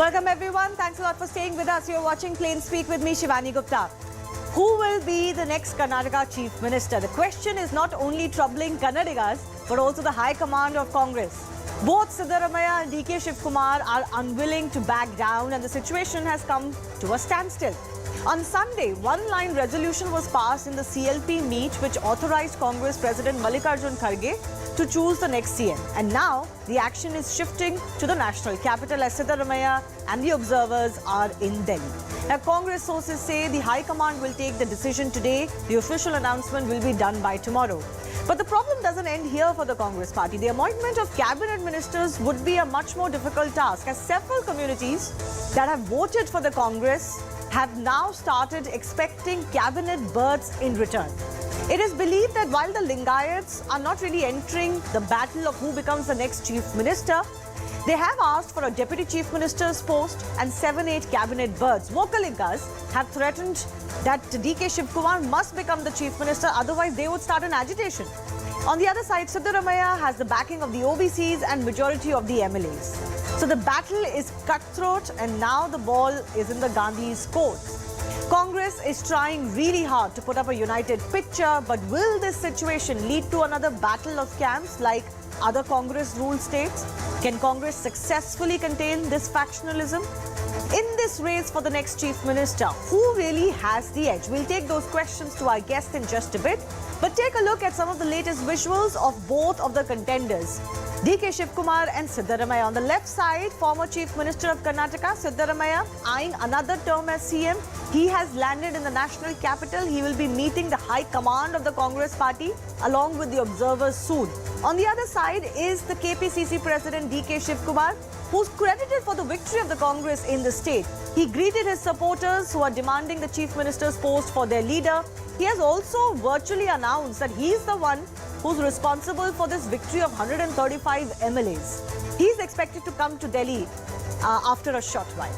Welcome everyone. Thanks a lot for staying with us. You're watching Plain Speak with me, Shivani Gupta. Who will be the next Karnataka Chief Minister? The question is not only troubling Kannadigas, but also the High Command of Congress. Both Siddaramaiah and DK Shivakumar are unwilling to back down, and the situation has come to a standstill. On Sunday, one-line resolution was passed in the CLP meet which authorized Congress President Mallikarjun Kharge to choose the next CM. And now, the action is shifting to the national capital as Siddaramaiah and the observers are in Delhi. Now, Congress sources say the High Command will take the decision today. The official announcement will be done by tomorrow. But the problem doesn't end here for the Congress party. The appointment of cabinet ministers would be a much more difficult task, as several communities that have voted for the Congress have now started expecting cabinet berths in return. It is believed that while the Lingayats are not really entering the battle of who becomes the next chief minister, they have asked for a deputy chief minister's post and 7-8 cabinet berths. Vokalingas have threatened that DK Shivakumar must become the chief minister, otherwise they would start an agitation. On the other side, Siddaramaiah has the backing of the OBCs and majority of the MLAs. So the battle is cutthroat, and now the ball is in the Gandhi's court. Congress is trying really hard to put up a united picture, but will this situation lead to another battle of camps like other Congress-ruled states? Can Congress successfully contain this factionalism? In this race for the next chief minister, who really has the edge? We'll take those questions to our guest in just a bit. But take a look at some of the latest visuals of both of the contenders, DK Shivakumar and Siddaramaiah. On the left side, former Chief Minister of Karnataka, Siddaramaiah, eyeing another term as CM. He has landed in the national capital. He will be meeting the High Command of the Congress party along with the observers soon. On the other side is the KPCC President DK Shivakumar, who's credited for the victory of the Congress in the state. He greeted his supporters who are demanding the Chief Minister's post for their leader. He has also virtually announced that he's the one who's responsible for this victory of 135 MLAs. He's expected to come to Delhi after a short while.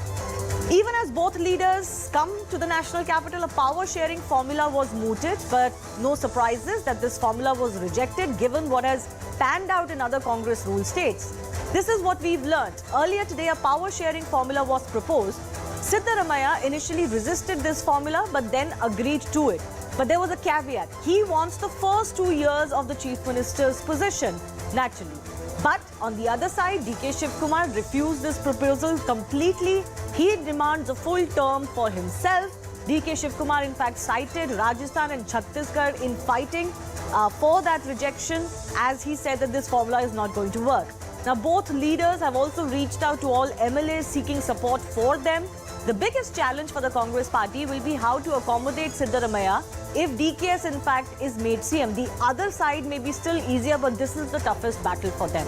Even as both leaders come to the national capital, a power-sharing formula was mooted, but no surprises that this formula was rejected given what has panned out in other Congress-ruled states. This is what we've learned. Earlier today, a power-sharing formula was proposed. Siddaramaiah initially resisted this formula, but then agreed to it. But there was a caveat. He wants the first 2 years of the chief minister's position, naturally. But on the other side, DK Shivakumar refused this proposal completely. He demands a full term for himself. DK Shivakumar, in fact, cited Rajasthan and Chhattisgarh in fighting for that rejection, as he said that this formula is not going to work. Now, both leaders have also reached out to all MLAs seeking support for them. The biggest challenge for the Congress party will be how to accommodate Siddaramaiah if DKS in fact is made CM. The other side may be still easier, but this is the toughest battle for them.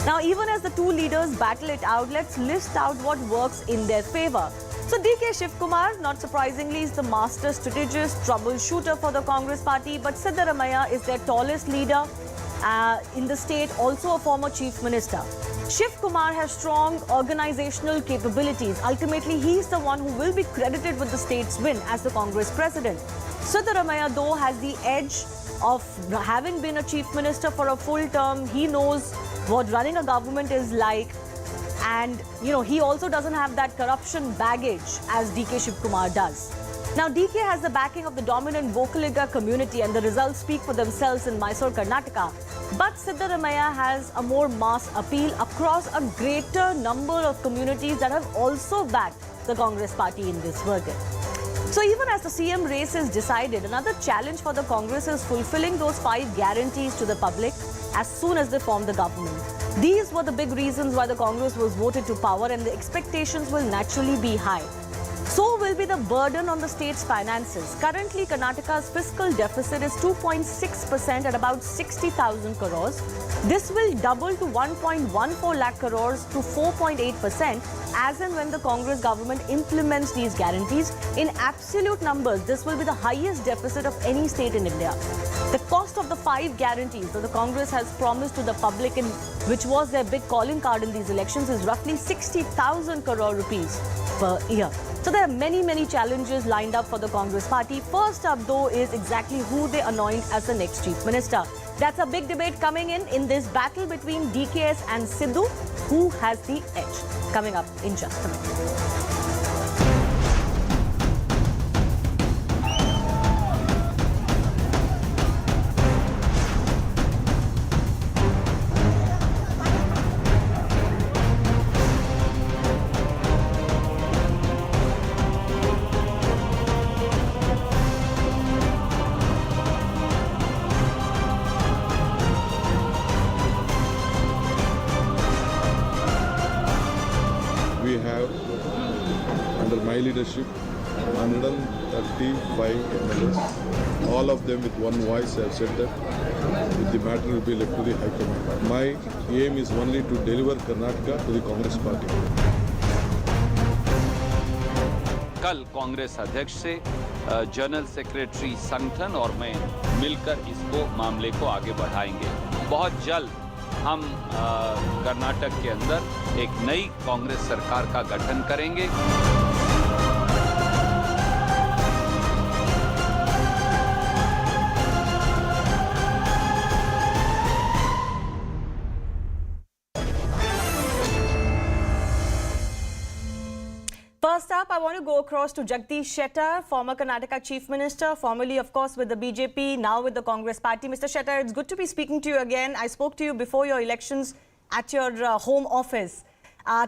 Now, even as the two leaders battle it out, let's list out what works in their favor. So DK Shivakumar, not surprisingly, is the master strategist, troubleshooter for the Congress party, but Siddaramaiah is their tallest leader in the state, also a former chief minister. Shivakumar has strong organizational capabilities. Ultimately, he is the one who will be credited with the state's win as the Congress president. Siddaramaiah, though, has the edge of having been a chief minister for a full term. He knows what running a government is like. And, he also doesn't have that corruption baggage as DK Shivakumar does. Now, DK has the backing of the dominant Vokalinga community, and the results speak for themselves in Mysore, Karnataka. But Siddaramaiah has a more mass appeal across a greater number of communities that have also backed the Congress party in this verdict. So even as the CM race is decided, another challenge for the Congress is fulfilling those 5 guarantees to the public as soon as they form the government. These were the big reasons why the Congress was voted to power, and the expectations will naturally be high. So will be the burden on the state's finances. Currently, Karnataka's fiscal deficit is 2.6% at about 60,000 crores. This will double to 1.14 lakh crores to 4.8% as and when the Congress government implements these guarantees. In absolute numbers, this will be the highest deficit of any state in India. The cost of the 5 guarantees that the Congress has promised to the public, which was their big calling card in these elections, is roughly 60,000 crore rupees per year. So there are many challenges lined up for the Congress party. First up, though, is exactly who they anoint as the next chief minister. That's a big debate coming in this battle between DKS and Siddu. Who has the edge? Coming up in just a minute. We have, under my leadership, 135 MLAs. All of them with one voice have said that the matter will be left to the High Command. My aim is only to deliver Karnataka to the Congress party. कल कांग्रेस अध्यक्ष से general secretary संगठन और मैं मिलकर इसको मामले को आगे बढ़ाएंगे। बहुत जल्द हम कर्नाटक के अंदर एक नई कांग्रेस सरकार का गठन करेंगे। First up, I want to go across to Jagdish Shettar, former Karnataka Chief Minister, formerly, of course, with the BJP, now with the Congress Party. Mr. Shettar, it's good to be speaking to you again. I spoke to you before your elections at your home office.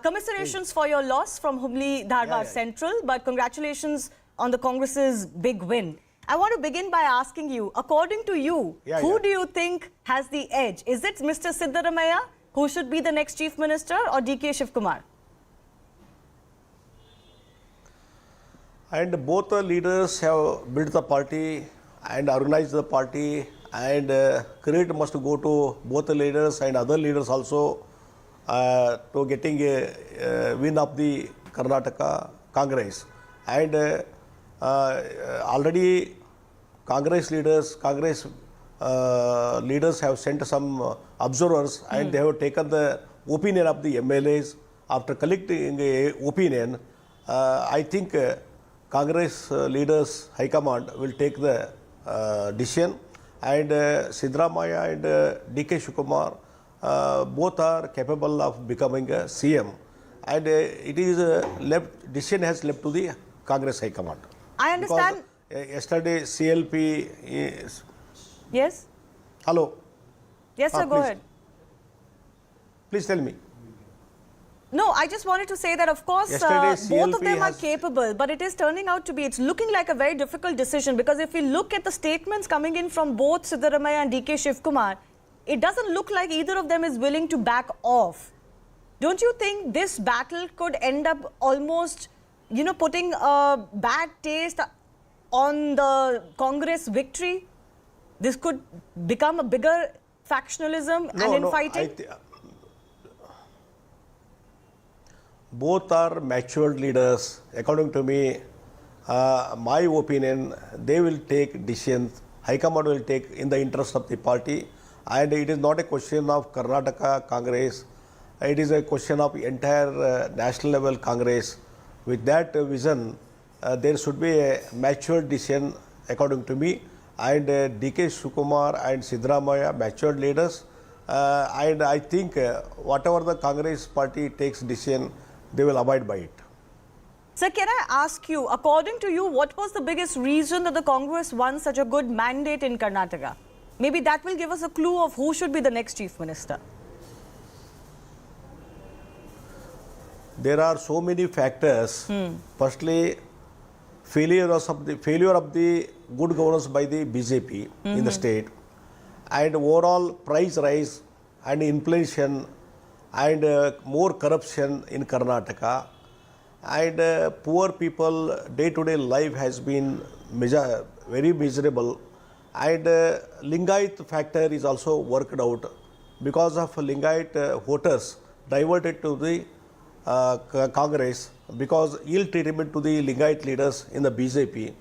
Commiserations for your loss from Hubli Dharwad Central, but congratulations on the Congress's big win. I want to begin by asking you, according to you, who do you think has the edge? Is it Mr. Siddaramaiah, who should be the next Chief Minister, or DK Shivakumar? And both the leaders have built the party and organized the party, and credit must go to both the leaders and other leaders also to getting a win of the Karnataka Congress. And already Congress leaders have sent some observers and they have taken the opinion of the MLAs. After collecting a opinion, I think Congress leaders, High Command will take the decision, and Siddaramaiah and DK Shivakumar both are capable of becoming a CM, and it is decision has left to the Congress High Command. I understand. Because, yesterday CLP is... Yes? Hello? Yes, sir, go ahead. Please tell me. No, I just wanted to say that, of course, both of them are capable, but it is turning out to be, it's looking like a very difficult decision, because if we look at the statements coming in from both Siddaramaiah and DK Shivakumar, it doesn't look like either of them is willing to back off. Don't you think this battle could end up almost, you know, putting a bad taste on the Congress victory? This could become a bigger factionalism and infighting? Both are matured leaders. According to me, my opinion, they will take decisions. High Command will take in the interest of the party. And it is not a question of Karnataka Congress. It is a question of entire national level Congress. With that vision, there should be a matured decision, according to me. And DK Shivakumar and Siddaramaiah, matured leaders. And I think whatever the Congress party takes decision, they will abide by it. Sir, can I ask you, according to you, what was the biggest reason that the Congress won such a good mandate in Karnataka? Maybe that will give us a clue of who should be the next Chief Minister. There are so many factors. Firstly, failure of the good governance by the BJP in the state, and overall price rise and inflation, and more corruption in Karnataka, and poor people day-to-day life has been very miserable, and Lingayat factor is also worked out because of Lingayat voters diverted to the Congress because ill treatment to the Lingayat leaders in the BJP.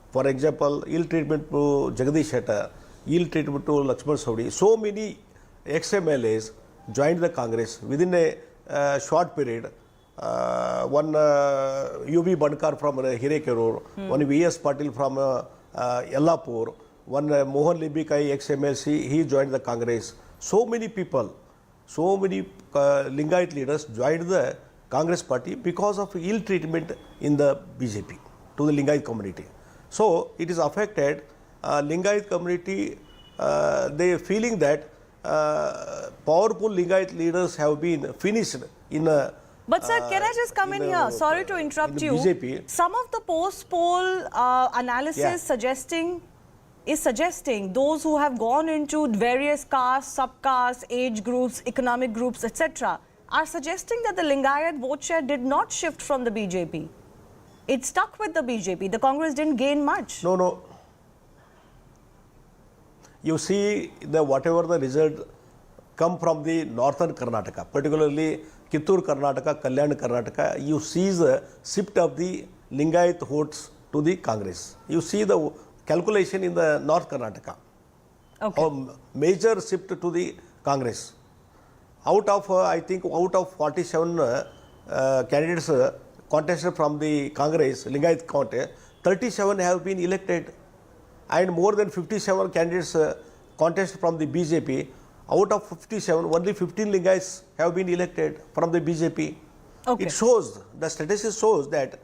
For example, ill treatment to Jagdish Shettar, ill treatment to Lakshman Sawdi. So many ex-MLAs joined the Congress within a short period. One UB Bankar from Hirekerur, one VS Patil from Yellapur, one Mohan Libikai ex-MLC, he joined the Congress. So many people so many Lingayat leaders joined the Congress party because of ill treatment in the BJP to the Lingayat community. So it is affected Lingayat community. They feeling that powerful Lingayat leaders have been finished in a. But sir, can I just come in here? Sorry to interrupt you. BJP. Some of the post-poll analysis suggesting those who have gone into various castes, sub-castes, age groups, economic groups, etc., are suggesting that the Lingayat vote share did not shift from the BJP. It stuck with the BJP. The Congress didn't gain much. No. You see, whatever the result come from the northern Karnataka, particularly Kittur Karnataka, Kalyan Karnataka, you see the shift of the Lingayat votes to the Congress. You see the calculation in the North Karnataka. Okay. A major shift to the Congress. Out of, I think, out of 47 candidates contested from the Congress, Lingayat county, 37 have been elected. And more than 57 candidates contested from the BJP. Out of 57, only 15 Lingayats have been elected from the BJP. Okay. It shows, the statistics shows that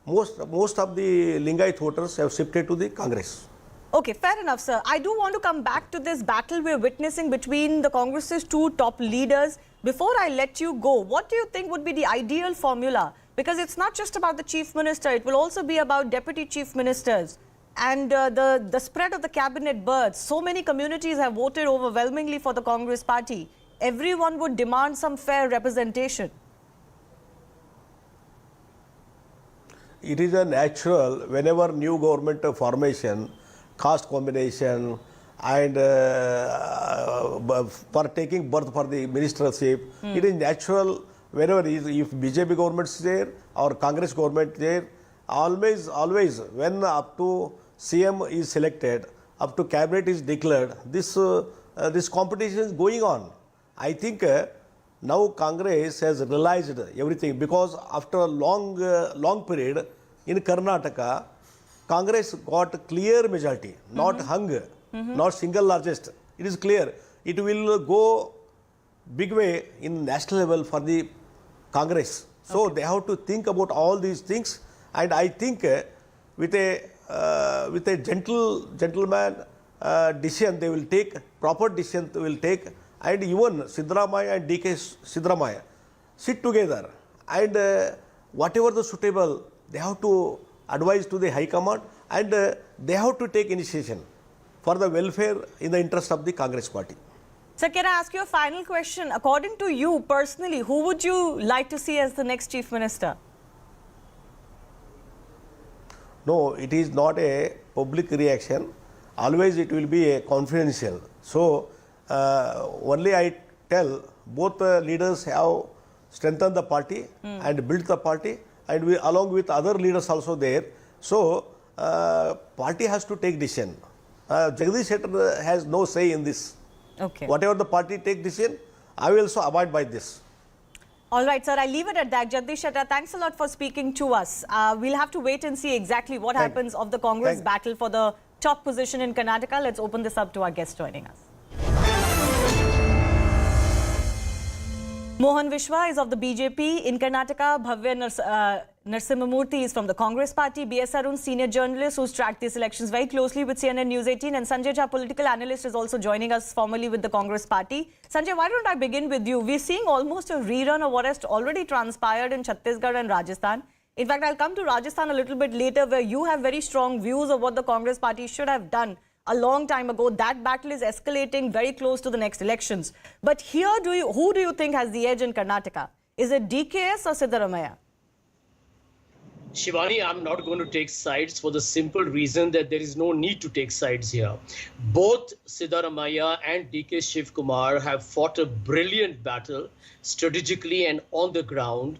most of the Lingayat voters have shifted to the Congress. Okay, fair enough, sir. I do want to come back to this battle we're witnessing between the Congress's two top leaders. Before I let you go, what do you think would be the ideal formula? Because it's not just about the chief minister, it will also be about deputy chief ministers. And the spread of the cabinet berths. So many communities have voted overwhelmingly for the Congress party. Everyone would demand some fair representation. It is a natural, whenever new government formation, caste combination, and for taking birth for the ministership, it is natural whenever if BJP government is there or Congress government is there, always when up to CM is selected, up to cabinet is declared, this competition is going on. I think now Congress has realized everything, because after a long period in Karnataka, Congress got clear majority, not hung, not single largest. It is clear. It will go big way in national level for the Congress. So they have to think about all these things, and I think with a gentleman decision they will take, proper decision they will take, and even Siddaramaiah and DK Shivakumar sit together, and whatever the suitable, they have to advise to the High Command, and they have to take initiation for the welfare in the interest of the Congress party. Sir, can I ask you a final question? According to you personally, who would you like to see as the next chief minister? No, it is not a public reaction. Always it will be a confidential. So only I tell both leaders have strengthened the party and built the party, and we along with other leaders also there. So party has to take decision. Jagdish Shetty has no say in this. Okay. Whatever the party take decision, I will also abide by this. All right, sir, I leave it at that. Jagdish Shetty, thanks a lot for speaking to us. We'll have to wait and see exactly what happens of the Congress battle for the top position in Karnataka. Let's open this up to our guest joining us. Mohan Vishwa is of the BJP. In Karnataka, Bhavya Narsimhamurthy is from the Congress party. B.S. Arun, senior journalist who's tracked these elections very closely with CNN News 18. And Sanjay Jha, political analyst, is also joining us formally with the Congress party. Sanjay, why don't I begin with you? We're seeing almost a rerun of what has already transpired in Chhattisgarh and Rajasthan. In fact, I'll come to Rajasthan a little bit later, where you have very strong views of what the Congress party should have done a long time ago. That battle is escalating very close to the next elections. But here, who do you think has the edge in Karnataka? Is it DKS or Siddaramaiah? Shivani, I'm not going to take sides for the simple reason that there is no need to take sides here. Both Siddaramaiah and DK Shivakumar have fought a brilliant battle strategically and on the ground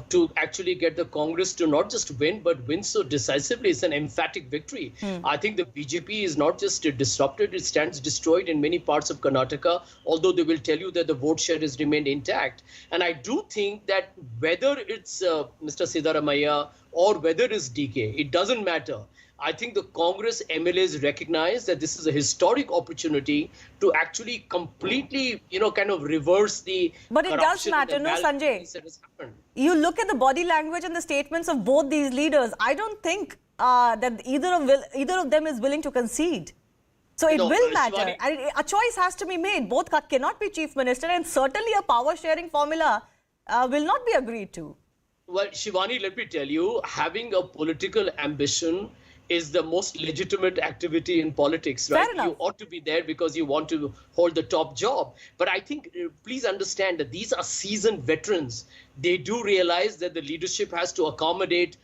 to actually get the Congress to not just win, but win so decisively. It's an emphatic victory. I think the BJP is not just disrupted, it stands destroyed in many parts of Karnataka, although they will tell you that the vote share has remained intact. And I do think that whether it's Mr. Siddaramaiah or whether it's DK, it doesn't matter. I think the Congress MLAs recognize that this is a historic opportunity to actually completely, kind of reverse the But it does corruption and matter, no, malpractice Sanjay? that has happened. You look at the body language and the statements of both these leaders. I don't think that either of them is willing to concede. So it will matter. Shivani, And a choice has to be made. Both cannot be chief minister, and certainly a power sharing formula will not be agreed to. well, Shivani, let me tell you, having a political ambition is the most legitimate activity in politics, right? Fair enough. You ought to be there because you want to hold the top job. But I think, please understand that these are seasoned veterans. They do realize that the leadership has to accommodate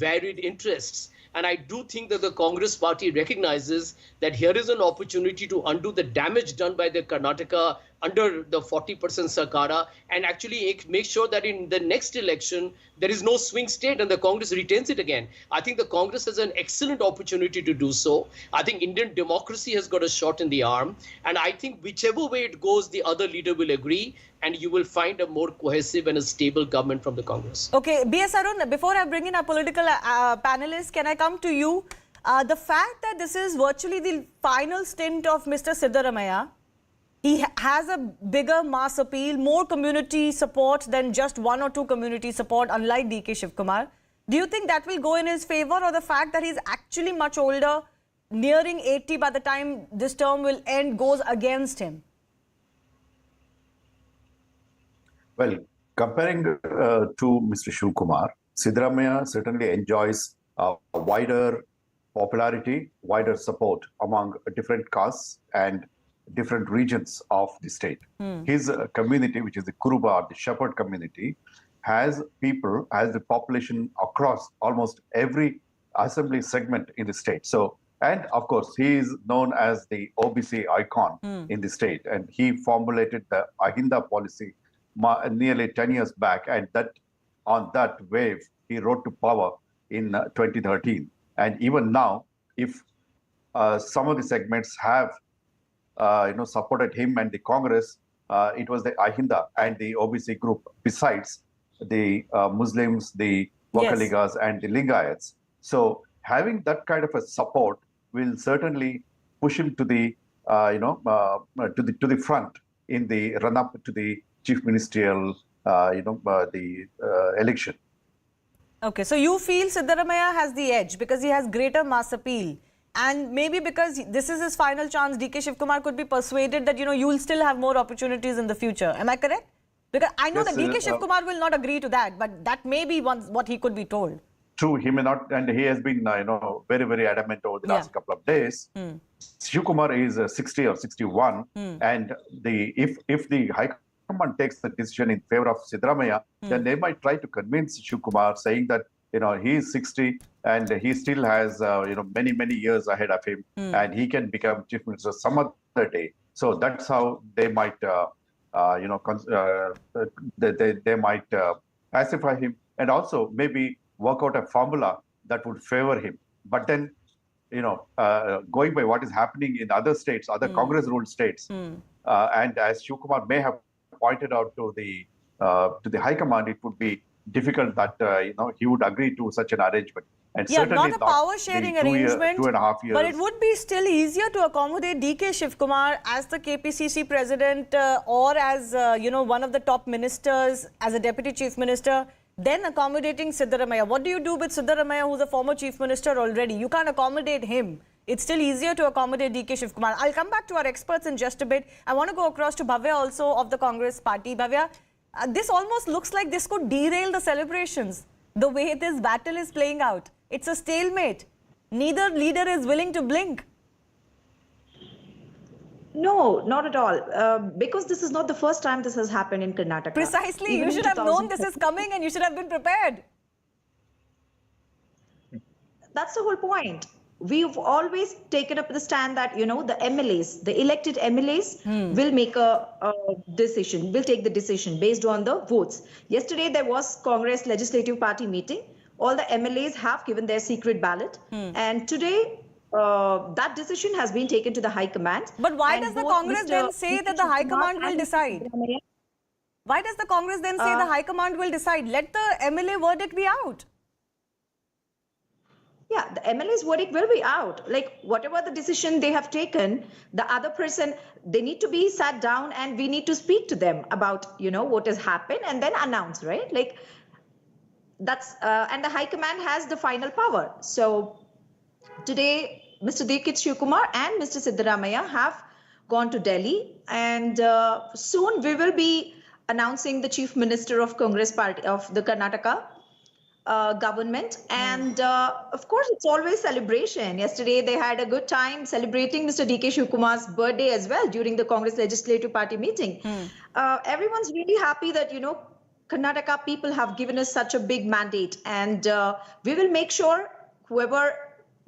varied interests. And I do think that the Congress party recognizes that here is an opportunity to undo the damage done by the Karnataka under the 40% Sarkara and actually make sure that in the next election, there is no swing state and the Congress retains it again. I think the Congress has an excellent opportunity to do so. I think Indian democracy has got a shot in the arm. And I think whichever way it goes, the other leader will agree and you will find a more cohesive and a stable government from the Congress. Okay, B.S. Arun, before I bring in our political panelists, can I come to you? The fact that this is virtually the final stint of Mr. Siddaramaiah, he has a bigger mass appeal, more community support than just one or two community support, unlike DK Shivakumar. Do you think that will go in his favor, or the fact that he's actually much older, nearing 80 by the time this term will end, goes against him? Well, comparing to Mr. Shivakumar, Siddaramaiah certainly enjoys wider popularity, wider support among different castes and different regions of the state. His community, which is the Kuruba, the shepherd community, has the population across almost every assembly segment in the state. So, and of course, he is known as the OBC icon in the state, and he formulated the Ahinda policy nearly 10 years back, and that on that wave, he rode to power in 2013. And even now, if some of the segments have supported him and the Congress, it was the Ahinda and the OBC group, besides the Muslims, the Wakaligas, and the Lingayats. So having that kind of a support will certainly push him to the to the front in the run-up to the chief ministerial election. Okay, so you feel Siddaramaiah has the edge because he has greater mass appeal, and maybe because this is his final chance, DK Shivakumar could be persuaded that you will still have more opportunities in the future. Am I correct? Because I know Yes, that DK Shivakumar will not agree to that, but that may be what he could be told. True, he may not, and he has been very, very adamant over the last couple of days. Shivakumar is 60 or 61, and if the High Command takes the decision in favor of Siddaramaiah, then they might try to convince Shivakumar, saying that he is 60 and he still has many years ahead of him, and he can become chief minister some other day. So that's how they might they might pacify him, and also maybe work out a formula that would favor him. But then, going by what is happening in other states, other Congress-ruled states, and as Shivakumar may have pointed out to the High Command, it would be difficult that he would agree to such an arrangement. And Yeah, certainly not a power sharing arrangement, 2.5 years. but it would be still easier to accommodate DK Shivakumar as the KPCC president or as one of the top ministers as a deputy chief minister, then accommodating Siddaramaiah. What do you do with Siddaramaiah, who's a former chief minister already? You can't accommodate him. It's still easier to accommodate DK Shivakumar. I'll come back to our experts in just a bit. I want to go across to Bhavya also of the Congress party. Bhavya, this almost looks like this could derail the celebrations, the way this battle is playing out. It's a stalemate. Neither leader is willing to blink. No, not at all. Because this is not the first time this has happened in Karnataka. Precisely. Even You in should have known this 2013. is coming and you should have been prepared. That's the whole point. We've always taken up the stand that, the MLAs, the elected MLAs will make a decision, will take the decision based on the votes. Yesterday, there was Congress Legislative Party meeting. All the MLAs have given their secret ballot. And today, that decision has been taken to the High Command. But why And does the both Congress Mr. then say that the High Command will and decide? Siddaramaiah- Why does the Congress then say the High Command will decide? Let the MLA verdict be out. yeah, the MLA's verdict will be out. Like whatever the decision they have taken, the other person, they need to be sat down and we need to speak to them about, what has happened and then announce, right? Like that's, and the High Command has the final power. So today, Mr. DK Shivakumar and Mr. Siddaramaiah have gone to Delhi, and soon we will be announcing the Chief Minister of Congress Party of the Karnataka government. And of course, it's always celebration. Yesterday, they had a good time celebrating Mr. DK Shivakumar's birthday as well during the Congress Legislative Party meeting. Everyone's really happy that, Karnataka people have given us such a big mandate, and we will make sure whoever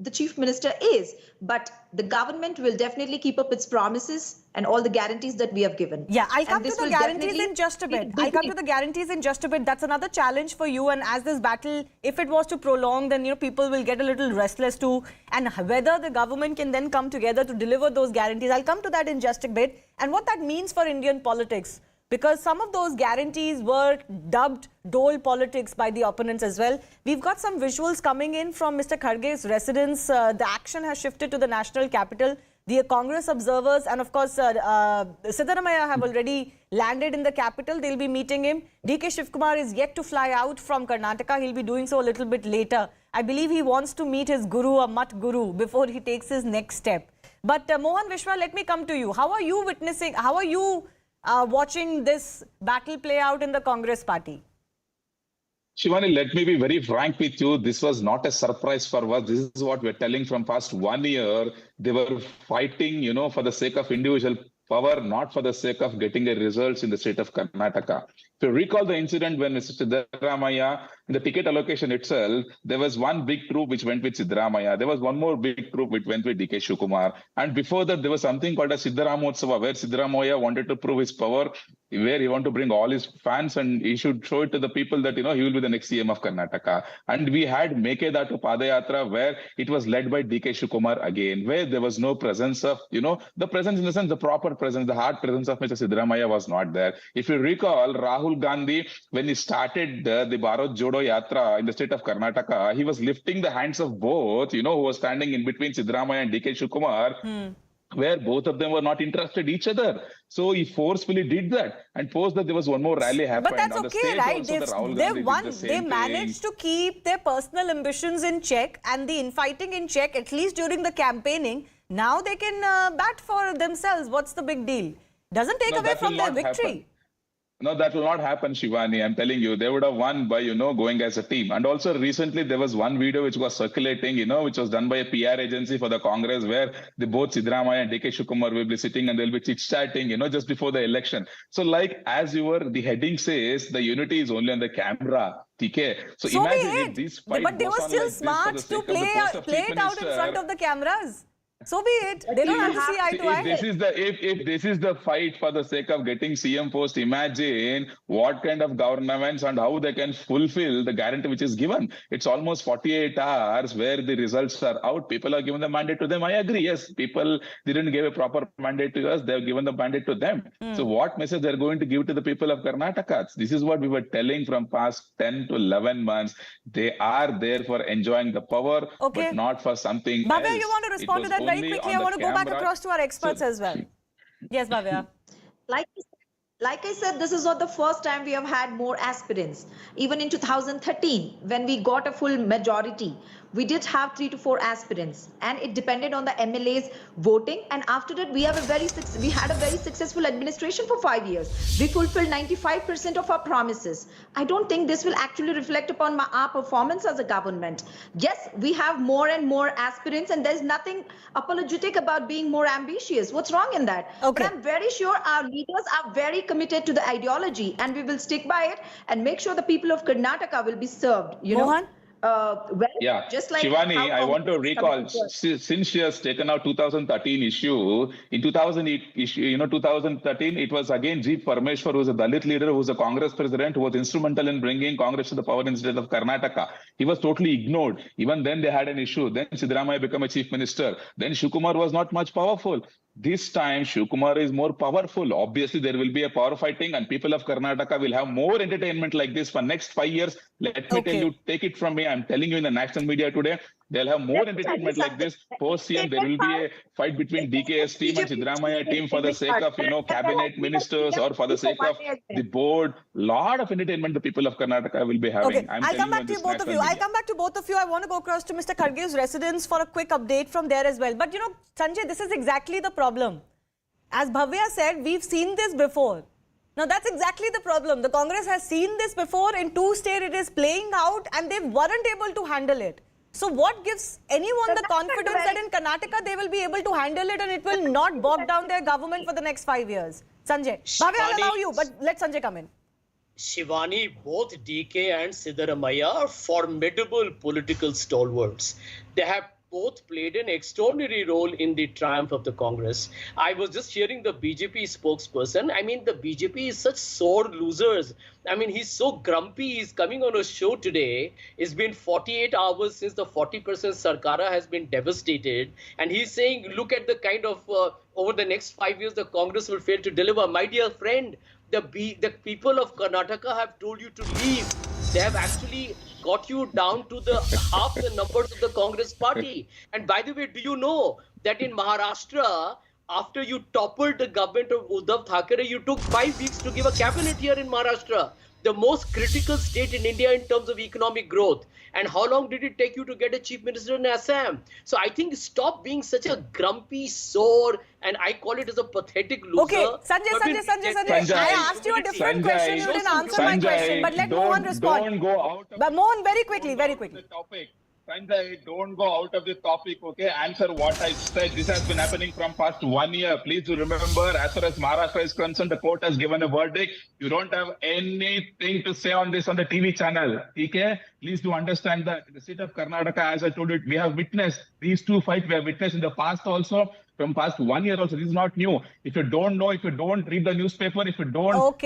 the chief minister is, but the government will definitely keep up its promises and all the guarantees that we have given. Yeah, I'll come And to this the will guarantees definitely in just a bit. be I'll come to big. the guarantees in just a bit. That's another challenge for you. And as this battle, if it was to prolong, then people will get a little restless too. And whether the government can then come together to deliver those guarantees, I'll come to that in just a bit. And what that means for Indian politics. Because some of those guarantees were dubbed dole politics by the opponents as well. We've got some visuals coming in from Mr. Kharge's residence. The action has shifted to the national capital. The Congress observers and of course Siddaramaiah have already landed in the capital. They'll be meeting him. DK Shivakumar is yet to fly out from Karnataka. He'll be doing so a little bit later. I believe he wants to meet his guru, a Mat Guru, before he takes his next step. But Mohan Vishwa, let me come to you. How are you witnessing, how are you watching this battle play out in the Congress party? Shivani, let me be very frank with you. This was not a surprise for us. This is what we're telling from past 1 year. They were fighting, for the sake of individual power, not for the sake of getting a results in the state of Karnataka. If you recall the incident when Mr. Siddaramaiah, in the ticket allocation itself, there was one big troop which went with Siddaramaiah. There was one more big troop which went with DK Shivakumar. And before that, there was something called a Siddaramotsav, where Siddaramaiah wanted to prove his power, where he wanted to bring all his fans and he should show it to the people that, he will be the next CM of Karnataka. And we had Mekedatu Padayatra, where it was led by DK Shivakumar again, where there was no presence of, the presence in the sense, the proper presence, the hard presence of Mr. Siddaramaiah was not there. If you recall, Rahul Gandhi, when he started the Bharat Jodo Yatra in the state of Karnataka, he was lifting the hands of both, who was standing in between Siddaramaiah and DK Shivakumar, where both of them were not interested in each other. So he forcefully did that. And post that there was one more rally happened. But that's on the okay, stage right? Also, They managed to keep their personal ambitions in check and the infighting in check, at least during the campaigning. Now they can bat for themselves. What's the big deal? Doesn't take away from their victory. Happen. No, that will not happen, Shivani. I'm telling you, they would have won by, going as a team. And also recently there was one video which was circulating, which was done by a PR agency for the Congress, where both Siddaramaiah and DK Shivakumar will be sitting and they'll be chit-chatting, just before the election. So like the heading says, the unity is only on the camera. TK. So imagine if this fight but they were still like smart to play it out in front of the cameras. So be it. They don't have to see eye to eye. If this is the fight for the sake of getting CM post, imagine what kind of governments and how they can fulfill the guarantee which is given. It's almost 48 hours where the results are out. People are given the mandate to them. I agree. Yes, people didn't give a proper mandate to us. They have given the mandate to them. So what message they're going to give to the people of Karnataka? This is what we were telling from past 10 to 11 months. They are there for enjoying the power, but not for something else. Bhavya, you want to respond to that very quickly? I want to go back across to our experts as well. Yes, Bhavya. Like I said, this is not the first time we have had more aspirants. Even in 2013, when we got a full majority, we did have 3 to 4 aspirants, and it depended on the MLAs voting. And after that, we had a very successful administration for 5 years. We fulfilled 95% of our promises. I don't think this will actually reflect upon our performance as a government. Yes, we have more and more aspirants, and there's nothing apologetic about being more ambitious. What's wrong in that? Okay. But I'm very sure our leaders are very committed to the ideology, and we will stick by it and make sure the people of Karnataka will be served. Mohan? Just like Shivani, I want to recall, since she has taken out 2013 issue, in 2013, it was again G. Parmeshwar, who was a Dalit leader, who was a Congress president, who was instrumental in bringing Congress to the power in the state of Karnataka. He was totally ignored. Even then they had an issue. Then Siddaramaiah became a chief minister. Then Shivakumar was not much powerful. This time, Shivakumar is more powerful. Obviously, there will be a power fighting and people of Karnataka will have more entertainment like this for next 5 years. Let me tell you, take it from me. I'm telling you in the national media today, They'll have more entertainment like this. Post CM, there will be a fight between DK's team and Siddaramaiah team for the sake of, cabinet ministers or for the sake of the board. Lot of entertainment the people of Karnataka will be having. Okay, I'll come back to you, both of you. I'll come back to both of you. I want to go across to Mr. Kharge's residence for a quick update from there as well. But Sanjay, this is exactly the problem. As Bhavya said, we've seen this before. Now, that's exactly the problem. The Congress has seen this before. In two states, it is playing out and they weren't able to handle it. So what gives anyone the confidence that in Karnataka, they will be able to handle it and it will not bog down their government for the next 5 years? Sanjay, Bhavya, I'll allow you, but let Sanjay come in. Shivani, both DK and Siddaramaiah are formidable political stalwarts. They have both played an extraordinary role in the triumph of the Congress. I was just hearing the BJP spokesperson. I mean, the BJP is such sore losers. I mean, he's so grumpy. He's coming on a show today. It's been 48 hours since the 40% Sarkara has been devastated. And he's saying, look at the kind of, over the next 5 years, the Congress will fail to deliver. My dear friend, the people of Karnataka have told you to leave. They have actually got you down to the half the numbers of the Congress party. And by the way, do you know that in Maharashtra, after you toppled the government of Uddhav Thackeray, you took 5 weeks to give a cabinet here in Maharashtra, the most critical state in India in terms of economic growth. And how long did it take you to get a chief minister in Assam? So I think stop being such a grumpy, sore, and I call it as a pathetic loser. Okay, Sanjay. I asked you a different question. You didn't answer my question, but let Mohan respond. Don't go out of But Mohan, very quickly. The topic. Sanjay, don't go out of the topic, okay? Answer what I said. This has been happening from past 1 year. Please do remember, as far as Maharashtra is concerned, the court has given a verdict. You don't have anything to say on this on the TV channel, okay? Please do understand that the state of Karnataka, as I told you, we have witnessed these two fights. We have witnessed in the past also. From past 1 year also, this is not new. If you don't know, if you don't read the newspaper, if you don't, watch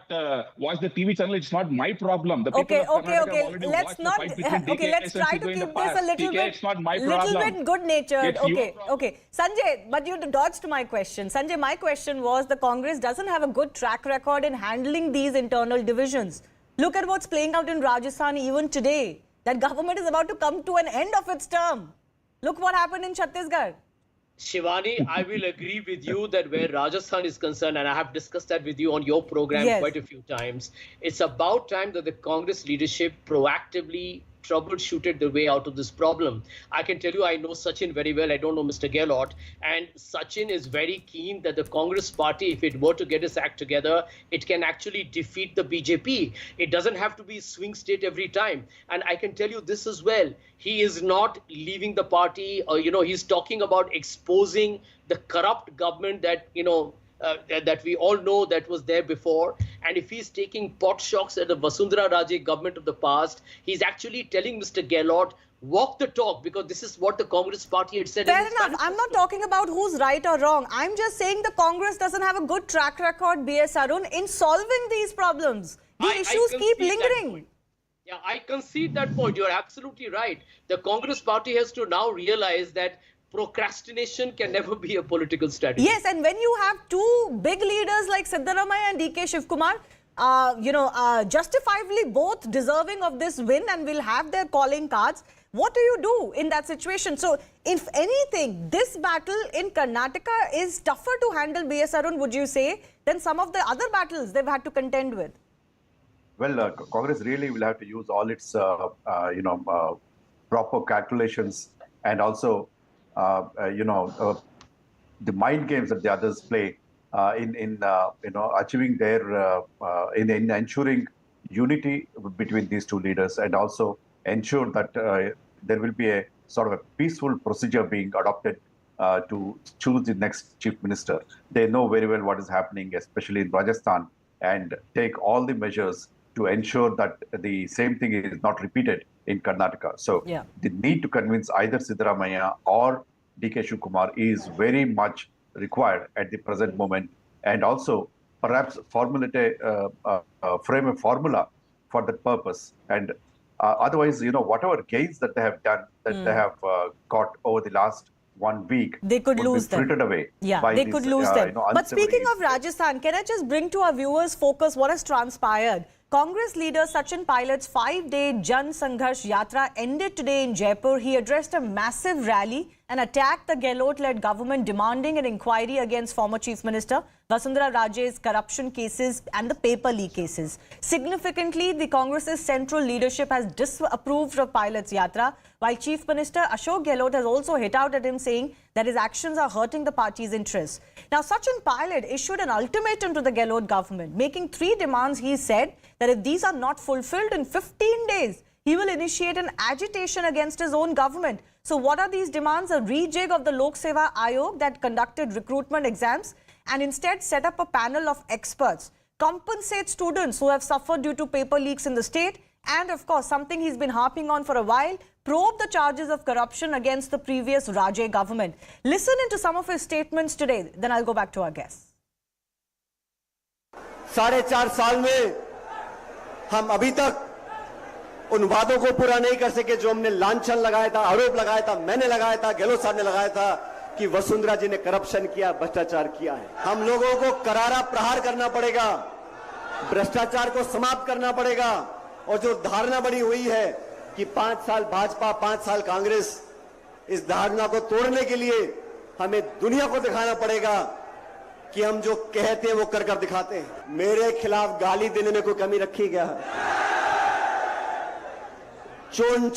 the TV channel, it's not my problem. The people of Karnataka have already watched the fight between DK let's try to keep this a little bit, it's not my problem. Little bit good-natured. Okay. Sanjay, but you dodged my question. Sanjay, my question was the Congress doesn't have a good track record in handling these internal divisions. Look at what's playing out in Rajasthan even today. That government is about to come to an end of its term. Look what happened in Chhattisgarh. Shivani, I will agree with you that where Rajasthan is concerned, and I have discussed that with you on your program quite a few times, it's about time that the Congress leadership proactively troubleshooted the way out of this problem. I can tell you, I know Sachin very well. I don't know Mr. Gehlot. And Sachin is very keen that the Congress party, if it were to get its act together, it can actually defeat the BJP. It doesn't have to be swing state every time. And I can tell you this as well. He is not leaving the party. He's talking about exposing the corrupt government that, that we all know that was there before. And if he's taking pot shocks at the Vasundhara Raje government of the past, he's actually telling Mr. Gehlot, walk the talk, because this is what the Congress party had said. Fair enough. I'm not talking about who's right or wrong. I'm just saying the Congress doesn't have a good track record, B.S. Arun, in solving these problems. The issues keep lingering. Yeah, I concede that point. You're absolutely right. The Congress party has to now realize that procrastination can never be a political strategy. Yes, and when you have two big leaders like Siddaramaiah and DK Shivakumar, justifiably both deserving of this win and will have their calling cards, what do you do in that situation? So, if anything, this battle in Karnataka is tougher to handle, B.S. Arun, would you say, than some of the other battles they've had to contend with? Well, Congress really will have to use all its, proper calculations and also the mind games that the others play in achieving their in ensuring unity between these two leaders, and also ensure that there will be a sort of a peaceful procedure being adopted to choose the next chief minister. They know very well what is happening, especially in Rajasthan, and take all the measures to ensure that the same thing is not repeated in Karnataka. So the need to convince either Siddaramaiah or DK Shivakumar is very much required at the present moment, and also perhaps frame a formula for that purpose. And otherwise, whatever gains that they have done, that they have got over the last 1 week, they could lose them. Away they could lose them. But speaking of Rajasthan, can I just bring to our viewers' focus what has transpired? Congress leader Sachin Pilot's 5-day Jan Sangharsh Yatra ended today in Jaipur. He addressed a massive rally and attacked the Gehlot-led government, demanding an inquiry against former Chief Minister Vasundhara Raje's corruption cases and the paper leak cases. Significantly, the Congress's central leadership has disapproved of Pilot's Yatra, while Chief Minister Ashok Gehlot has also hit out at him, saying that his actions are hurting the party's interests. Now, Sachin Pilot issued an ultimatum to the Gehlot government, making 3 demands. He said that if these are not fulfilled in 15 days, he will initiate an agitation against his own government. So what are these demands? A rejig of the Lok Seva Ayog that conducted recruitment exams and instead set up a panel of experts, compensate students who have suffered due to paper leaks in the state, and of course something he's been harping on for a while, probe the charges of corruption against the previous Raje government. Listen into some of his statements today, then I'll go back to our guests. 4.5 साल में हम अभी तक उन वादों को पूरा नहीं कर सके जो हमने लांछन लगाया था, आरोप लगाया था, मैंने लगाया था, गहलोत साहब ने लगाया था कि वसुंधरा जी ने करप्शन किया, भ्रष्टाचार किया है। हम लोगों को करारा प्रहार करना पड़ेगा, भ्रष्टाचार को समाप्त करना पड़ेगा। और जो धारणा बनी हुई है कि 5 साल भाजपा 5 साल कांग्रेस, इस धारणा को तोड़ने के लिए हमें दुनिया को दिखाना पड़ेगा कि हम जो कहते हैं वो कर कर दिखाते हैं। मेरे खिलाफ गाली देने में कोई कमी रखी क्या? चुन